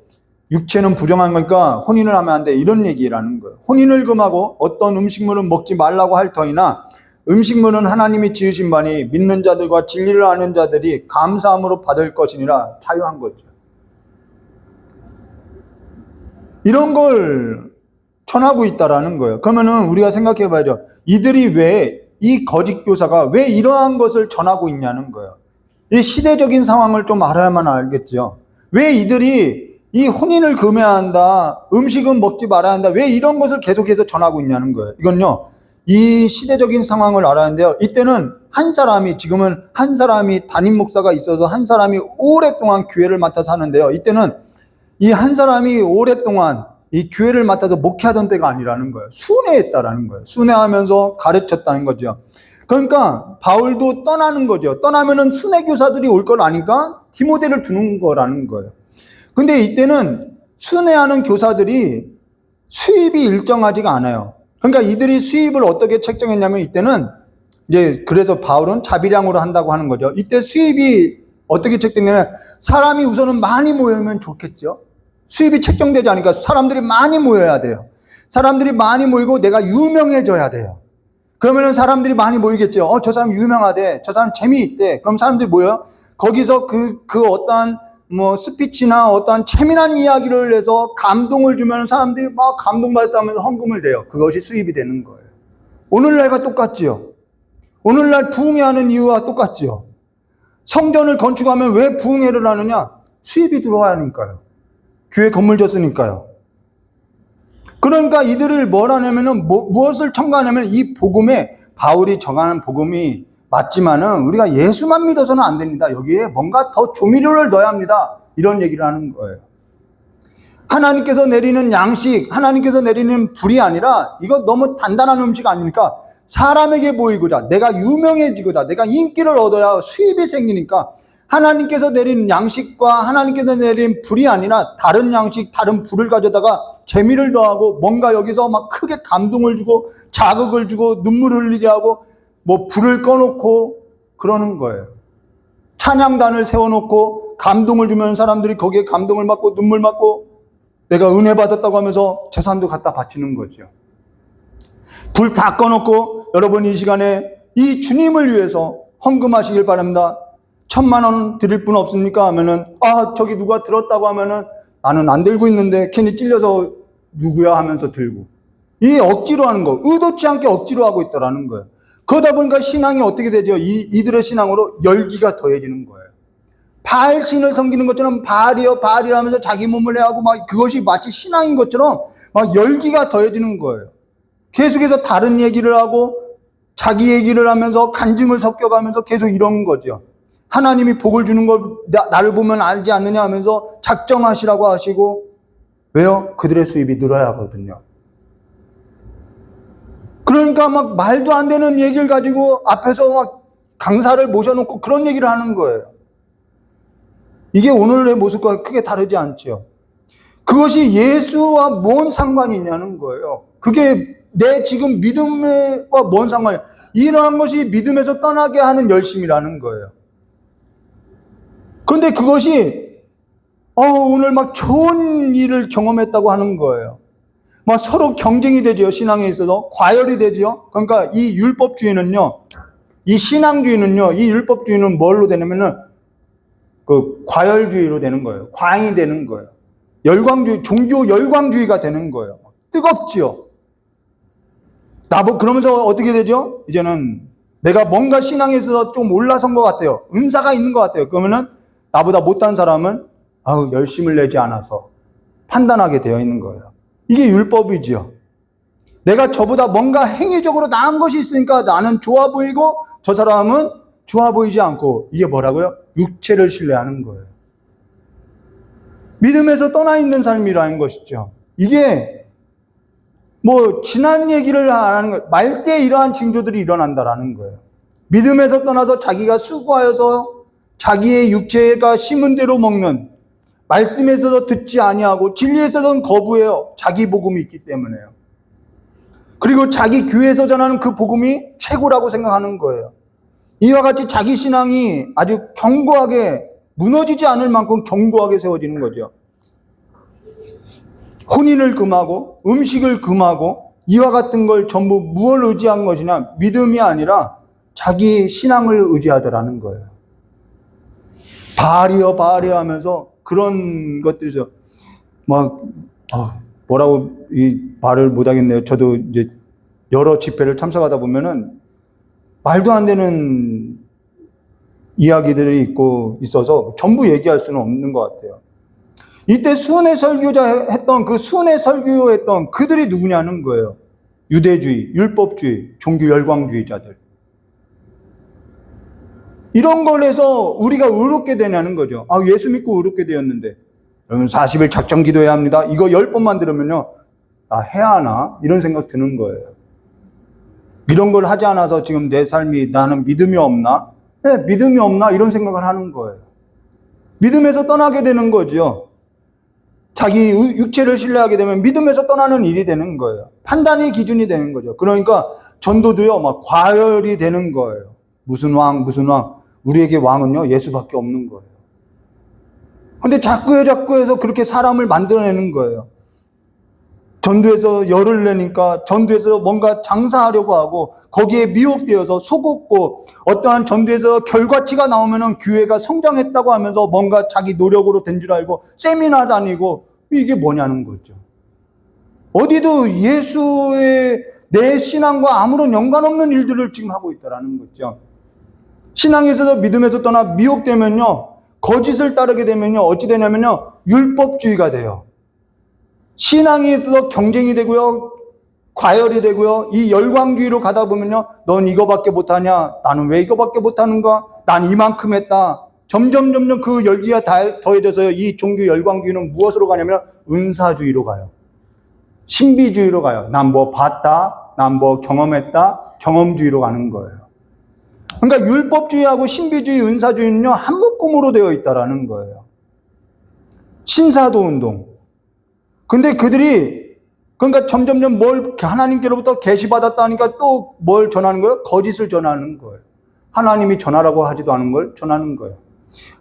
Speaker 2: 육체는 부정한 거니까 혼인을 하면 안 돼. 이런 얘기라는 거예요. 혼인을 금하고 어떤 음식물은 먹지 말라고 할 터이나 음식물은 하나님이 지으신 바니 믿는 자들과 진리를 아는 자들이 감사함으로 받을 것이니라 자유한 거죠. 이런 걸 전하고 있다라는 거예요. 그러면은 우리가 생각해 봐야죠. 이들이 왜 이 거짓 교사가 왜 이러한 것을 전하고 있냐는 거예요. 이 시대적인 상황을 좀 알아야만 알겠죠. 왜 이들이 이 혼인을 금해야 한다, 음식은 먹지 말아야 한다, 왜 이런 것을 계속해서 전하고 있냐는 거예요. 이건요, 이 시대적인 상황을 알아야 하는데요. 이때는 지금은 한 사람이 담임 목사가 있어서 한 사람이 오랫동안 교회를 맡아서 하는데요. 이때는 이 한 사람이 오랫동안 이 교회를 맡아서 목회하던 때가 아니라는 거예요. 순회했다라는 거예요. 순회하면서 가르쳤다는 거죠. 그러니까 바울도 떠나는 거죠. 떠나면은 순회교사들이 올 걸 아니까 디모데를 두는 거라는 거예요. 근데 이때는 순회하는 교사들이 수입이 일정하지가 않아요. 그러니까 이들이 수입을 어떻게 책정했냐면 이때는 이제 그래서 바울은 자비량으로 한다고 하는 거죠. 이때 수입이 어떻게 책정되냐면 사람이 우선은 많이 모이면 좋겠죠. 수입이 책정되지 않으니까 사람들이 많이 모여야 돼요. 사람들이 많이 모이고 내가 유명해져야 돼요. 그러면은 사람들이 많이 모이겠죠. 저 사람 유명하대. 저 사람 재미있대. 그럼 사람들이 모여요. 거기서 그 어떠한 스피치나 어떠한 재미난 이야기를 해서 감동을 주면 사람들이 막 감동받았다면서 헌금을 대요. 그것이 수입이 되는 거예요. 오늘날과 똑같지요. 오늘날 부흥회하는 이유와 똑같지요. 성전을 건축하면 왜 부흥회를 하느냐? 수입이 들어와야 하니까요. 교회 건물 졌으니까요. 그러니까 이들을 뭘 하냐면은 무엇을 첨가하냐면 이 복음에 바울이 정하는 복음이 맞지만은 우리가 예수만 믿어서는 안 됩니다. 여기에 뭔가 더 조미료를 넣어야 합니다. 이런 얘기를 하는 거예요. 하나님께서 내리는 양식, 하나님께서 내리는 불이 아니라 이거 너무 단단한 음식 아닙니까? 사람에게 보이고자, 내가 유명해지고자, 내가 인기를 얻어야 수입이 생기니까 하나님께서 내린 양식과 하나님께서 내린 불이 아니라 다른 양식, 다른 불을 가져다가 재미를 더하고 뭔가 여기서 막 크게 감동을 주고 자극을 주고 눈물을 흘리게 하고 뭐 불을 꺼놓고 그러는 거예요. 찬양단을 세워놓고 감동을 주면 사람들이 거기에 감동을 받고 눈물 받고 내가 은혜 받았다고 하면서 재산도 갖다 바치는 거죠. 불 다 꺼놓고 여러분 이 시간에 이 주님을 위해서 헌금하시길 바랍니다. 1,000,000원 드릴 분 없습니까? 하면은 저기 누가 들었다고 하면은 나는 안 들고 있는데 괜히 찔려서 누구야 하면서 들고. 이게 억지로 하는 거, 의도치 않게 억지로 하고 있다라는 거예요. 그러다 보니까 신앙이 어떻게 되죠? 이들의 신앙으로 열기가 더해지는 거예요. 바알신을 섬기는 것처럼 바알이여 바알이라 하면서 자기 몸을 해하고 막 그것이 마치 신앙인 것처럼 막 열기가 더해지는 거예요. 계속해서 다른 얘기를 하고 자기 얘기를 하면서 간증을 섞여가면서 계속 이런 거죠. 하나님이 복을 주는 걸 나를 보면 알지 않느냐 하면서 작정하시라고 하시고 왜요? 그들의 수입이 늘어야 하거든요. 그러니까 막 말도 안 되는 얘기를 가지고 앞에서 막 강사를 모셔놓고 그런 얘기를 하는 거예요. 이게 오늘의 모습과 크게 다르지 않죠. 그것이 예수와 뭔 상관이 있냐는 거예요. 그게 내 지금 믿음과 뭔 상관이야. 이러한 것이 믿음에서 떠나게 하는 열심이라는 거예요. 그런데 그것이 오늘 막 좋은 일을 경험했다고 하는 거예요. 막 서로 경쟁이 되죠. 신앙에 있어서 과열이 되죠. 그러니까 이 율법주의는요, 이 신앙주의는요, 이 율법주의는 뭘로 되냐면은 그 과열주의로 되는 거예요. 광이 되는 거예요. 열광주의, 종교 열광주의가 되는 거예요. 뜨겁지요. 그러면서 어떻게 되죠? 이제는 내가 뭔가 신앙에 있어서 좀 올라선 것 같아요. 은사가 있는 것 같아요. 그러면은 나보다 못한 사람은 열심을 내지 않아서 판단하게 되어 있는 거예요. 이게 율법이지요. 내가 저보다 뭔가 행위적으로 나은 것이 있으니까 나는 좋아 보이고 저 사람은 좋아 보이지 않고 이게 뭐라고요? 육체를 신뢰하는 거예요. 믿음에서 떠나 있는 삶이라는 것이죠. 이게 뭐 지난 얘기를 하는 거예요. 말세에 이러한 징조들이 일어난다라는 거예요. 믿음에서 떠나서 자기가 수고하여서 자기의 육체가 심은 대로 먹는, 말씀에서도 듣지 아니하고 진리에서는 거부해요. 자기 복음이 있기 때문에요. 그리고 자기 교회에서 전하는 그 복음이 최고라고 생각하는 거예요. 이와 같이 자기 신앙이 아주 견고하게 무너지지 않을 만큼 견고하게 세워지는 거죠. 혼인을 금하고 음식을 금하고 이와 같은 걸 전부 무엇을 의지한 것이냐? 믿음이 아니라 자기 신앙을 의지하더라는 거예요. 바알이여 바알이여 하면서 그런 것들이죠. 뭐라고 이 말을 못하겠네요. 저도 이제 여러 집회를 참석하다 보면은 말도 안 되는 이야기들이 있어서 전부 얘기할 수는 없는 것 같아요. 이때 수은의 설교자 했던 그 수은의 설교했던 그들이 누구냐는 거예요. 유대주의, 율법주의, 종교 열광주의자들. 이런 걸 해서 우리가 의롭게 되냐는 거죠. 예수 믿고 의롭게 되었는데 여러분 40일 작정 기도해야 합니다. 이거 10번만 들으면요. 해야 하나? 이런 생각 드는 거예요. 이런 걸 하지 않아서 지금 내 삶이 나는 믿음이 없나? 네, 믿음이 없나? 이런 생각을 하는 거예요. 믿음에서 떠나게 되는 거죠. 자기 육체를 신뢰하게 되면 믿음에서 떠나는 일이 되는 거예요. 판단의 기준이 되는 거죠. 그러니까 전도도요, 막 과열이 되는 거예요. 무슨 왕. 우리에게 왕은요, 예수밖에 없는 거예요. 근데 자꾸 해서 그렇게 사람을 만들어내는 거예요. 전도에서 열을 내니까 전도에서 뭔가 장사하려고 하고 거기에 미혹되어서 속었고 어떠한 전도에서 결과치가 나오면은 교회가 성장했다고 하면서 뭔가 자기 노력으로 된 줄 알고 세미나 다니고 이게 뭐냐는 거죠. 어디도 예수의 내 신앙과 아무런 연관없는 일들을 지금 하고 있다라는 거죠. 신앙에서도 믿음에서 떠나 미혹되면요, 거짓을 따르게 되면요, 어찌 되냐면요, 율법주의가 돼요. 신앙에 있어서 경쟁이 되고요, 과열이 되고요. 이 열광주의로 가다 보면요. 넌 이거밖에 못하냐? 나는 왜 이거밖에 못하는가? 난 이만큼 했다. 점점 그 열기가 더해져서요. 이 종교 열광주의는 무엇으로 가냐면 은사주의로 가요. 신비주의로 가요. 난 뭐 봤다. 난 뭐 경험했다. 경험주의로 가는 거예요. 그러니까 율법주의하고 신비주의, 은사주의는요. 한 묶음으로 되어 있다라는 거예요. 신사도 운동. 근데 그들이 그러니까 점점 뭘 하나님께로부터 계시받았다 하니까 또 뭘 전하는 거예요? 거짓을 전하는 거예요. 하나님이 전하라고 하지도 않은 걸 전하는 거예요.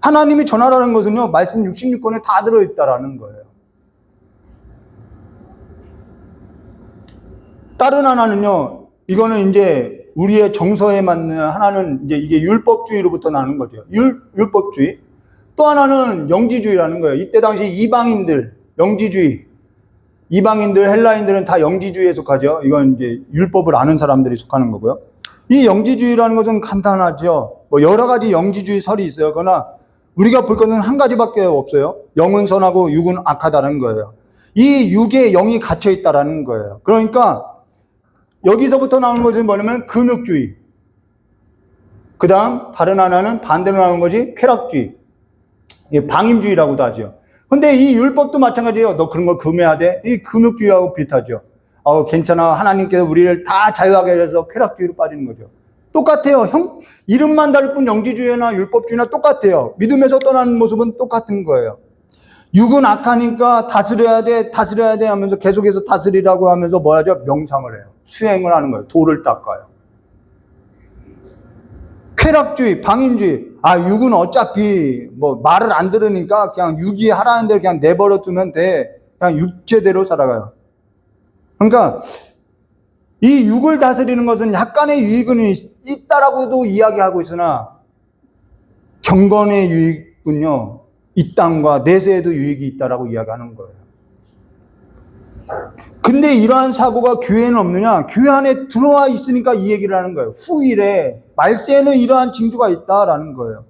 Speaker 2: 하나님이 전하라는 것은요, 말씀 66권에 다 들어있다라는 거예요. 다른 하나는요, 이거는 이제 우리의 정서에 맞는 하나는 이제 이게 율법주의로부터 나는 거죠. 율법주의. 또 하나는 영지주의라는 거예요. 이때 당시 이방인들, 영지주의. 이방인들, 헬라인들은 다 영지주의에 속하죠. 이건 이제 율법을 아는 사람들이 속하는 거고요. 이 영지주의라는 것은 간단하죠. 뭐 여러 가지 영지주의 설이 있어요. 그러나 우리가 볼 것은 한 가지밖에 없어요. 영은 선하고 육은 악하다는 거예요. 이 육에 영이 갇혀 있다라는 거예요. 그러니까 여기서부터 나오는 것은 뭐냐면 금욕주의. 그 다음 다른 하나는 반대로 나오는 것이 쾌락주의. 방임주의라고도 하죠. 근데 이 율법도 마찬가지예요. 너 그런 거 금해야 돼? 이 금욕주의하고 비슷하죠. 괜찮아. 하나님께서 우리를 다 자유하게 해서 쾌락주의로 빠지는 거죠. 똑같아요. 이름만 다를 뿐 영지주의나 율법주의나 똑같아요. 믿음에서 떠나는 모습은 똑같은 거예요. 육은 악하니까 다스려야 돼 하면서 계속해서 다스리라고 하면서 뭐 하죠? 명상을 해요. 수행을 하는 거예요. 돌을 닦아요. 쾌락주의, 방임주의. 육은 어차피 뭐 말을 안 들으니까 그냥 육이 하라는 대로 그냥 내버려 두면 돼. 그냥 육체대로 살아가요. 그러니까 이 육을 다스리는 것은 약간의 유익은 있다라고도 이야기하고 있으나 경건의 유익은요, 이 땅과 내세에도 유익이 있다라고 이야기하는 거예요. 근데 이러한 사고가 교회에는 없느냐? 교회 안에 들어와 있으니까 이 얘기를 하는 거예요. 후일에 말세에는 이러한 징조가 있다라는 거예요.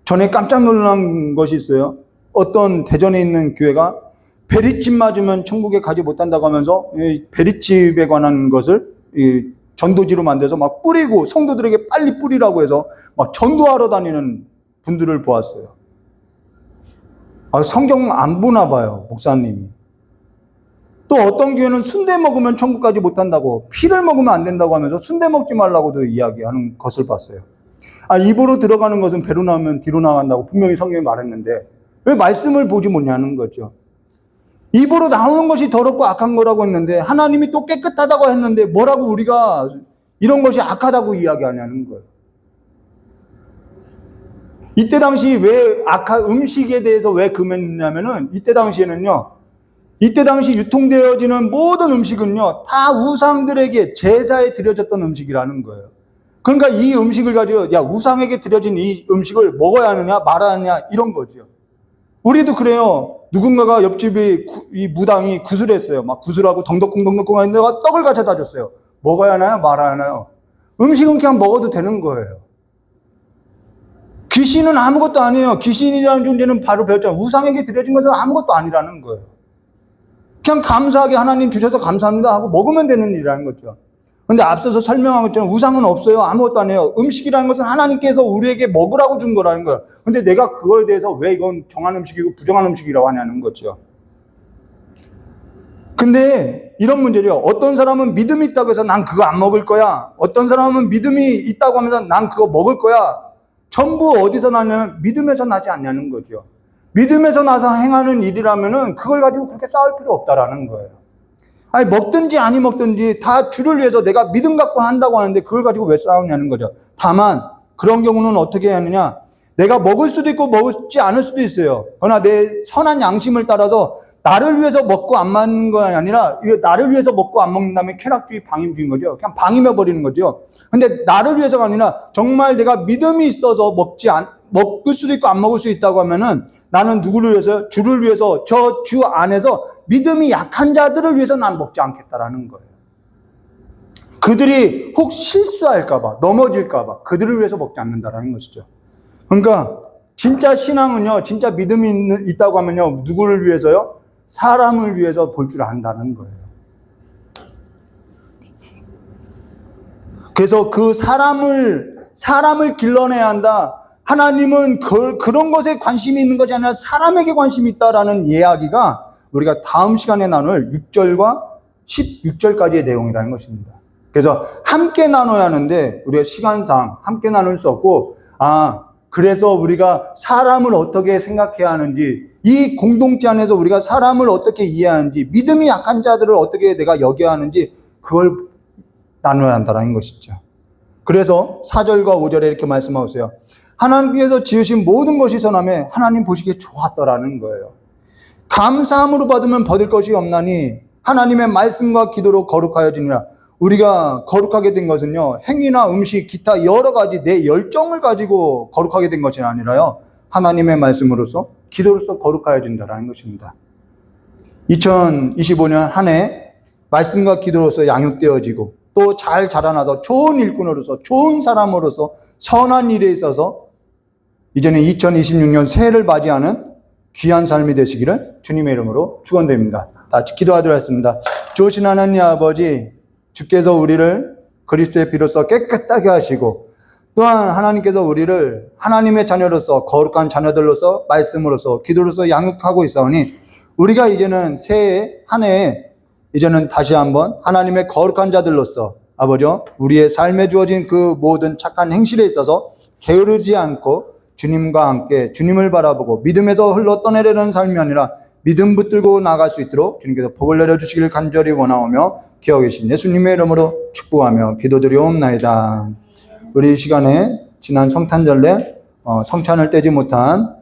Speaker 2: 전에 깜짝 놀란 것이 있어요. 어떤 대전에 있는 교회가 베리칩 맞으면 천국에 가지 못한다고 하면서 베리칩에 관한 것을 전도지로 만들어서 막 뿌리고 성도들에게 빨리 뿌리라고 해서 막 전도하러 다니는 분들을 보았어요. 성경 안 보나 봐요, 목사님이. 또 어떤 교회는 순대 먹으면 천국 가지 못한다고, 피를 먹으면 안 된다고 하면서 순대 먹지 말라고도 이야기하는 것을 봤어요. 입으로 들어가는 것은 배로 나오면 뒤로 나간다고 분명히 성경이 말했는데 왜 말씀을 보지 못냐는 거죠. 입으로 나오는 것이 더럽고 악한 거라고 했는데 하나님이 또 깨끗하다고 했는데 뭐라고 우리가 이런 것이 악하다고 이야기하냐는 거예요. 이때 당시 왜 음식에 대해서 왜 금했냐면은 이때 당시에는요, 이때 당시 유통되어지는 모든 음식은요, 다 우상들에게 제사에 드려졌던 음식이라는 거예요. 그러니까 이 음식을 가지고, 우상에게 드려진 이 음식을 먹어야 하느냐, 말아야 하느냐, 이런 거죠. 우리도 그래요. 누군가가 옆집에 이 무당이 구슬했어요. 막 구슬하고 덩덕쿵 하는데 떡을 가져다 줬어요. 먹어야 하나요, 말아야 하나요? 음식은 그냥 먹어도 되는 거예요. 귀신은 아무것도 아니에요. 귀신이라는 존재는 바로 배웠잖아요. 우상에게 드려진 것은 아무것도 아니라는 거예요. 그냥 감사하게 하나님 주셔서 감사합니다 하고 먹으면 되는 일이라는 거죠. 근데 앞서서 설명한 것처럼 우상은 없어요. 아무것도 아니에요. 음식이라는 것은 하나님께서 우리에게 먹으라고 준 거라는 거예요. 근데 내가 그거에 대해서 왜 이건 정한 음식이고 부정한 음식이라고 하냐는 거죠. 근데 이런 문제죠. 어떤 사람은 믿음이 있다고 해서 난 그거 안 먹을 거야. 어떤 사람은 믿음이 있다고 하면서 난 그거 먹을 거야. 전부 어디서 나냐면 믿음에서 나지 않냐는 거죠. 믿음에서 나서 행하는 일이라면은 그걸 가지고 그렇게 싸울 필요 없다라는 거예요. 먹든지 아니 먹든지 다 주를 위해서 내가 믿음 갖고 한다고 하는데 그걸 가지고 왜 싸우냐는 거죠. 다만 그런 경우는 어떻게 하느냐? 내가 먹을 수도 있고 먹지 않을 수도 있어요. 그러나 내 선한 양심을 따라서 나를 위해서 먹고 안 먹는 건 아니라 나를 위해서 먹고 안 먹는다면 쾌락주의, 방임주의인 거죠. 그냥 방임해버리는 거죠. 근데 나를 위해서가 아니라 정말 내가 믿음이 있어서 먹을 수도 있고 안 먹을 수 있다고 하면은 나는 누구를 위해서? 주를 위해서, 저 주 안에서 믿음이 약한 자들을 위해서 난 먹지 않겠다라는 거예요. 그들이 혹 실수할까봐, 넘어질까봐 그들을 위해서 먹지 않는다라는 것이죠. 그러니까 진짜 신앙은요, 진짜 믿음이 있다고 하면요, 누구를 위해서요? 사람을 위해서 볼 줄 안다는 거예요. 그래서 그 사람을 길러내야 한다. 하나님은 그런 것에 관심이 있는 것이 아니라 사람에게 관심이 있다라는 이야기가 우리가 다음 시간에 나눌 6절과 16절까지의 내용이라는 것입니다. 그래서 함께 나눠야 하는데 우리가 시간상 함께 나눌 수 없고, 그래서 우리가 사람을 어떻게 생각해야 하는지, 이 공동체 안에서 우리가 사람을 어떻게 이해하는지, 믿음이 약한 자들을 어떻게 내가 여겨야 하는지, 그걸 나눠야 한다는 것이죠. 그래서 4절과 5절에 이렇게 말씀하고 있어요. 하나님께서 지으신 모든 것이 선하며 하나님 보시기에 좋았더라는 거예요. 감사함으로 받으면 받을 것이 없나니 하나님의 말씀과 기도로 거룩하여지니라. 우리가 거룩하게 된 것은요, 행위나 음식, 기타 여러 가지 내 열정을 가지고 거룩하게 된 것이 아니라요, 하나님의 말씀으로서 기도로서 거룩하여진다라는 것입니다. 2025년 한 해 말씀과 기도로서 양육되어지고 또 잘 자라나서 좋은 일꾼으로서, 좋은 사람으로서, 선한 일에 있어서 이제는 2026년 새해를 맞이하는 귀한 삶이 되시기를 주님의 이름으로 축원드립니다. 같이 기도하도록 하겠습니다. 좋으신 하나님 아버지, 주께서 우리를 그리스도의 피로써 깨끗하게 하시고, 또한 하나님께서 우리를 하나님의 자녀로서, 거룩한 자녀들로서, 말씀으로서, 기도로서 양육하고 있사오니, 우리가 이제는 새해 한 해에 이제는 다시 한번 하나님의 거룩한 자들로서 아버지, 우리의 삶에 주어진 그 모든 착한 행실에 있어서 게으르지 않고 주님과 함께 주님을 바라보고 믿음에서 흘러 떠내려는 삶이 아니라 믿음 붙들고 나갈 수 있도록 주님께서 복을 내려주시길 간절히 원하오며 기억하 계신 예수님의 이름으로 축복하며 기도드리옵나이다. 우리 이 시간에 지난 성탄절에 성찬을 떼지 못한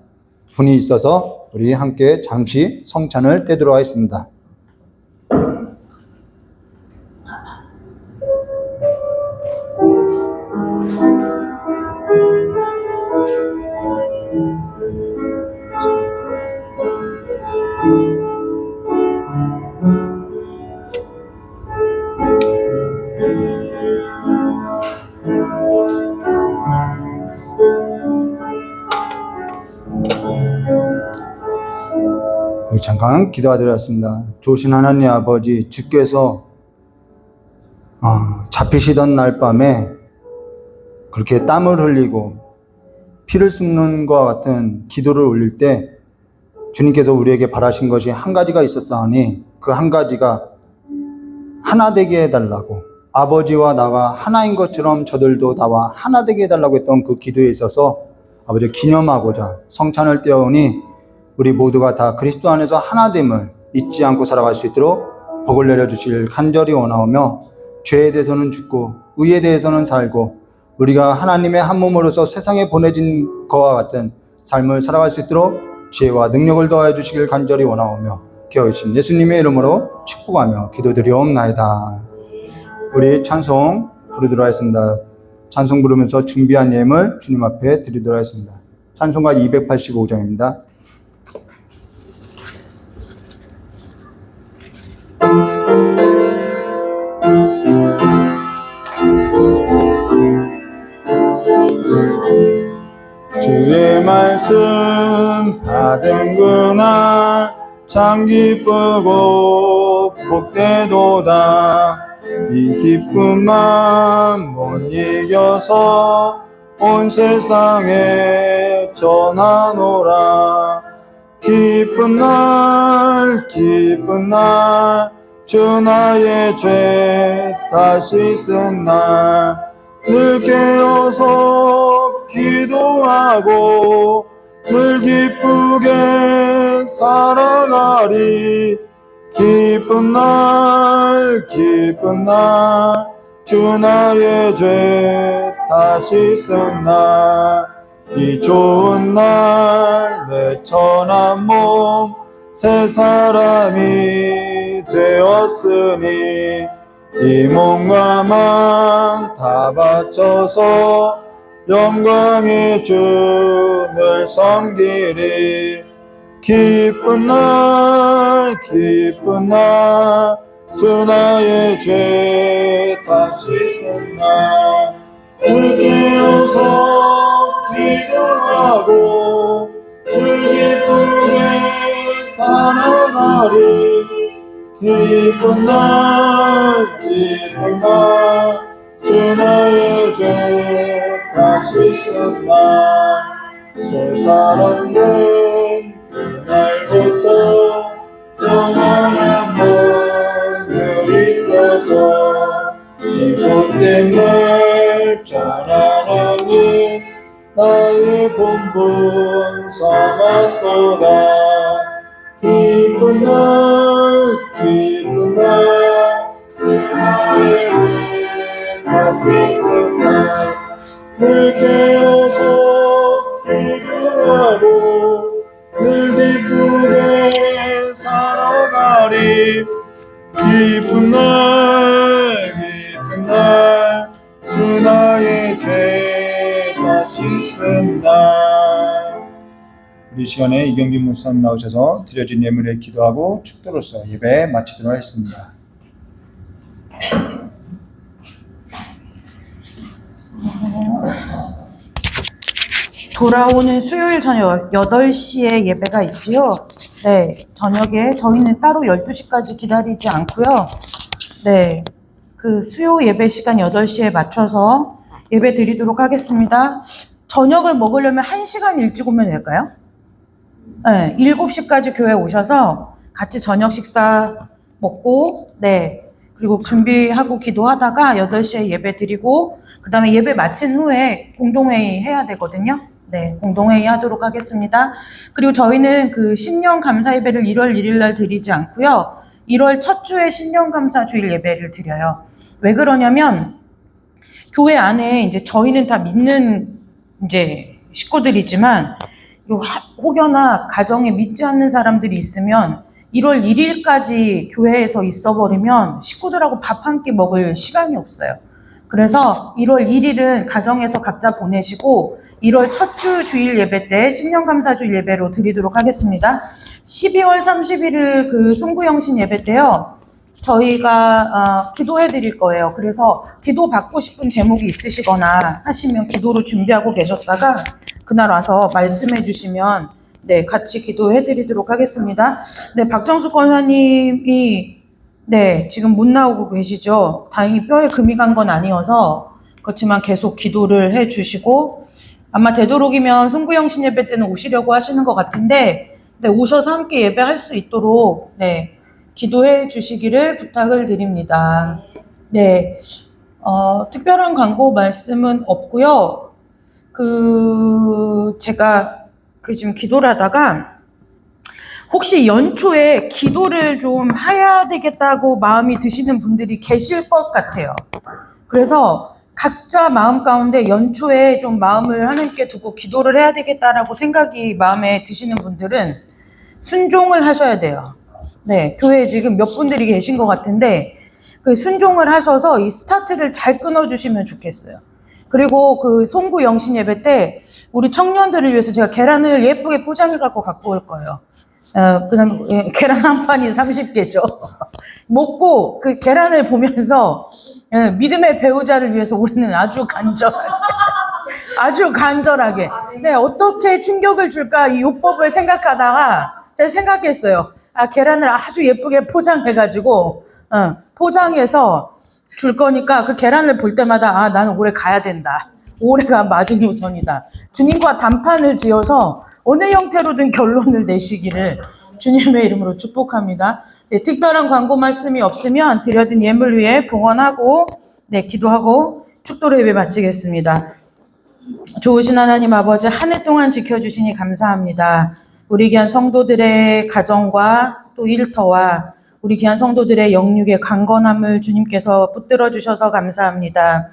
Speaker 2: 분이 있어서 우리 함께 잠시 성찬을 떼도록 하겠습니다. 잠깐 기도하드렸습니다. 좋으신 하나님 아버지, 주께서 잡히시던 날 밤에 그렇게 땀을 흘리고 피를 쏟는 것과 같은 기도를 올릴 때 주님께서 우리에게 바라신 것이 한 가지가 있었사오니, 그 한 가지가 하나 되게 해달라고, 아버지와 나가 하나인 것처럼 저들도 나와 하나 되게 해달라고 했던 그 기도에 있어서 아버지 기념하고자 성찬을 떼어오니, 우리 모두가 다 그리스도 안에서 하나됨을 잊지 않고 살아갈 수 있도록 복을 내려주실 간절히 원하오며, 죄에 대해서는 죽고 의에 대해서는 살고 우리가 하나님의 한 몸으로서 세상에 보내진 것과 같은 삶을 살아갈 수 있도록 지혜와 능력을 더하여 주시길 간절히 원하오며 기억하신 예수님의 이름으로 축복하며 기도드리옵나이다. 우리 찬송 부르도록 하겠습니다. 찬송 부르면서 준비한 예물 주님 앞에 드리도록 하겠습니다. 찬송가 285장입니다. 주의 말씀 받은 그날 참 기쁘고 복되도다. 이 기쁨만 못 이겨서 온 세상에 전하노라. 기쁜 날 주 나의 죄 다시 쓴 날 늘 깨어서 기도하고 늘 기쁘게 살아가리. 기쁜 날 주 나의 죄 다시 쓴 날 이 좋은 날 내 천한 몸 새 사람이 되었으니 이 몸과 맘 다 바쳐서 영광의 주를 섬기리. 기쁜 날 주 나의 죄 다시 쓴 날 늘 깨어서 기도하고 늘 기쁘게 살아가리. 기쁜 날 주 주 나의 죄 다시 쓴다 새 사람된 그날부터 영원한 문을 있어서 이곳된 날 전하노니 나의 본분 삼았도다 기쁜 날 주 나의 죄 다시 쓴다 늘 깨어서 기도하고 늘 기쁘게 살아가리 기쁜 날 주 나의 죄 다시 쓴다. 우리 시간에 이경빈 목사님 나오셔서 드려진 예물에 기도하고 축도로서 예배 마치도록 하겠습니다.
Speaker 4: 돌아오는 수요일 저녁 8시에 예배가 있지요. 네, 저녁에 저희는 따로 12시까지 기다리지 않고요. 네, 그 수요 예배 시간 8시에 맞춰서 예배 드리도록 하겠습니다. 저녁을 먹으려면 1시간 일찍 오면 될까요? 네, 7시까지 교회 오셔서 같이 저녁 식사 먹고, 네, 그리고 준비하고 기도하다가 8시에 예배 드리고, 그 다음에 예배 마친 후에 공동회의 해야 되거든요. 네, 공동회의 하도록 하겠습니다. 그리고 저희는 그 신년 감사 예배를 1월 1일 날 드리지 않고요. 1월 첫 주에 신년 감사 주일 예배를 드려요. 왜 그러냐면 교회 안에 이제 저희는 다 믿는 이제 식구들이지만 혹여나 가정에 믿지 않는 사람들이 있으면 1월 1일까지 교회에서 있어버리면 식구들하고 밥 한 끼 먹을 시간이 없어요. 그래서 1월 1일은 가정에서 각자 보내시고 1월 첫 주 주일 예배 때 신년감사 주일 예배로 드리도록 하겠습니다. 12월 31일 그 송구영신 예배 때요. 저희가 기도해 드릴 거예요. 그래서 기도 받고 싶은 제목이 있으시거나 하시면 기도로 준비하고 계셨다가 그날 와서 말씀해 주시면 네, 같이 기도해 드리도록 하겠습니다. 네, 박정수 권사님이 네, 지금 못 나오고 계시죠. 다행히 뼈에 금이 간 건 아니어서 그렇지만 계속 기도를 해 주시고 아마 되도록이면 송구영신 예배 때는 오시려고 하시는 것 같은데 네, 오셔서 함께 예배할 수 있도록 네, 기도해 주시기를 부탁을 드립니다. 네, 특별한 광고 말씀은 없고요. 제가 지금 기도를 하다가 혹시 연초에 기도를 좀 해야 되겠다고 마음이 드시는 분들이 계실 것 같아요. 그래서 각자 마음 가운데 연초에 좀 마음을 하나님께 두고 기도를 해야 되겠다라고 생각이 마음에 드시는 분들은 순종을 하셔야 돼요. 네, 교회에 지금 몇 분들이 계신 것 같은데 그 순종을 하셔서 이 스타트를 잘 끊어주시면 좋겠어요. 그리고 그 송구 영신 예배 때 우리 청년들을 위해서 제가 계란을 예쁘게 포장해 갖고 올 거예요. 그다음 계란 한 판이 30개죠. 먹고 그 계란을 보면서 믿음의 배우자를 위해서 우리는 아주 간절하게 네, 어떻게 충격을 줄까 이 요법을 생각하다가 제가 생각했어요. 계란을 아주 예쁘게 포장해가지고 포장해서 줄 거니까 그 계란을 볼 때마다 나는 올해 가야 된다. 올해가 마지노선이다. 주님과 단판을 지어서 어느 형태로든 결론을 내시기를 주님의 이름으로 축복합니다. 네, 특별한 광고 말씀이 없으면 드려진 예물 위에 봉헌하고 네, 기도하고 축도로 예배 마치겠습니다. 좋으신 하나님 아버지 한 해 동안 지켜주시니 감사합니다. 우리 귀한 성도들의 가정과 또 일터와 우리 귀한 성도들의 영육의 강건함을 주님께서 붙들어 주셔서 감사합니다.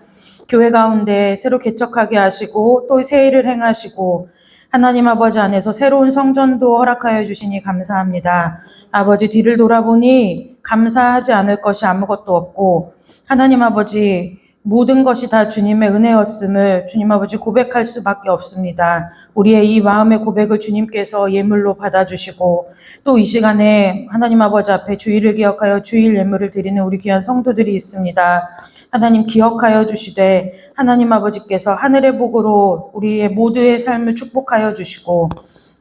Speaker 4: 교회 가운데 새로 개척하게 하시고 또 새 일을 행하시고 하나님 아버지 안에서 새로운 성전도 허락하여 주시니 감사합니다. 아버지 뒤를 돌아보니 감사하지 않을 것이 아무것도 없고 하나님 아버지 모든 것이 다 주님의 은혜였음을 주님 아버지 고백할 수밖에 없습니다. 우리의 이 마음의 고백을 주님께서 예물로 받아주시고 또 이 시간에 하나님 아버지 앞에 주일을 기억하여 주일 예물을 드리는 우리 귀한 성도들이 있습니다. 하나님 기억하여 주시되 하나님 아버지께서 하늘의 복으로 우리의 모두의 삶을 축복하여 주시고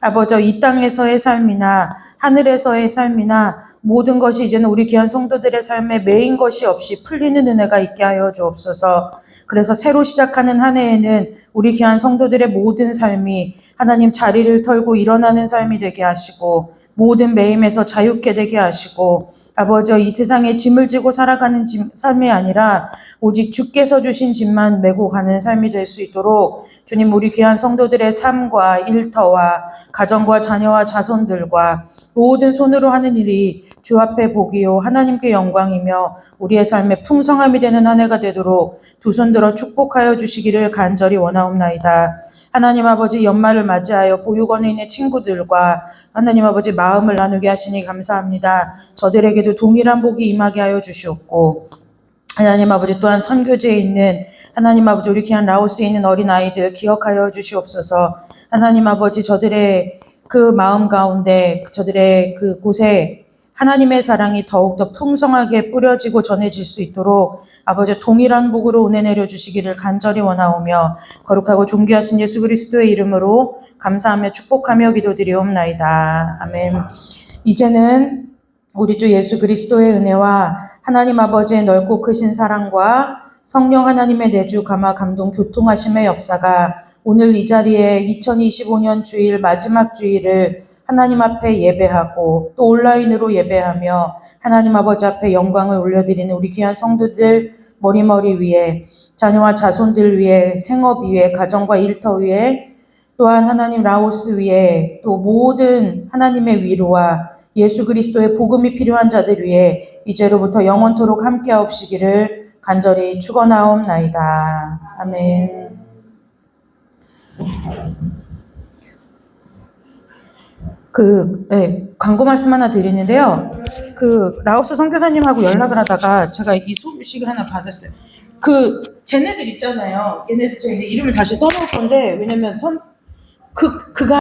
Speaker 4: 아버지 이 땅에서의 삶이나 하늘에서의 삶이나 모든 것이 이제는 우리 귀한 성도들의 삶에 매인 것이 없이 풀리는 은혜가 있게 하여 주옵소서. 그래서 새로 시작하는 한 해에는 우리 귀한 성도들의 모든 삶이 하나님 자리를 털고 일어나는 삶이 되게 하시고 모든 매임에서 자유케 되게 하시고 아버지 이 세상에 짐을 지고 살아가는 삶이 아니라 오직 주께서 주신 짐만 메고 가는 삶이 될 수 있도록 주님 우리 귀한 성도들의 삶과 일터와 가정과 자녀와 자손들과 모든 손으로 하는 일이 주 앞에 복이요 하나님께 영광이며 우리의 삶에 풍성함이 되는 한 해가 되도록 두 손 들어 축복하여 주시기를 간절히 원하옵나이다. 하나님 아버지 연말을 맞이하여 보육원에 있는 친구들과 하나님 아버지 마음을 나누게 하시니 감사합니다. 저들에게도 동일한 복이 임하게 하여 주시옵고 하나님 아버지 또한 선교지에 있는 하나님 아버지 우리 귀한 라오스에 있는 어린아이들 기억하여 주시옵소서. 하나님 아버지 저들의 그 마음 가운데 저들의 그 곳에 하나님의 사랑이 더욱더 풍성하게 뿌려지고 전해질 수 있도록 아버지 동일한 복으로 은혜 내려주시기를 간절히 원하오며 거룩하고 존귀하신 예수 그리스도의 이름으로 감사하며 축복하며 기도드리옵나이다. 아멘. 이제는 우리 주 예수 그리스도의 은혜와 하나님 아버지의 넓고 크신 사랑과 성령 하나님의 내주 감화 감동 교통하심의 역사가 오늘 이 자리에 2025년 주일 마지막 주일을 하나님 앞에 예배하고 또 온라인으로 예배하며 하나님 아버지 앞에 영광을 올려드리는 우리 귀한 성도들 머리머리 위에 자녀와 자손들 위에 생업 위에 가정과 일터 위에 또한 하나님 라오스 위에 또 모든 하나님의 위로와 예수 그리스도의 복음이 필요한 자들 위에 이제로부터 영원토록 함께하옵시기를 간절히 축원하옵나이다. 아멘. 광고 말씀 하나 드리는데요. 라오스 선교사님하고 연락을 하다가 제가 이 소식을 하나 받았어요. 쟤네들 있잖아요. 얘네들 제가 이제 이름을 다시 써놓을 건데, 왜냐면 그가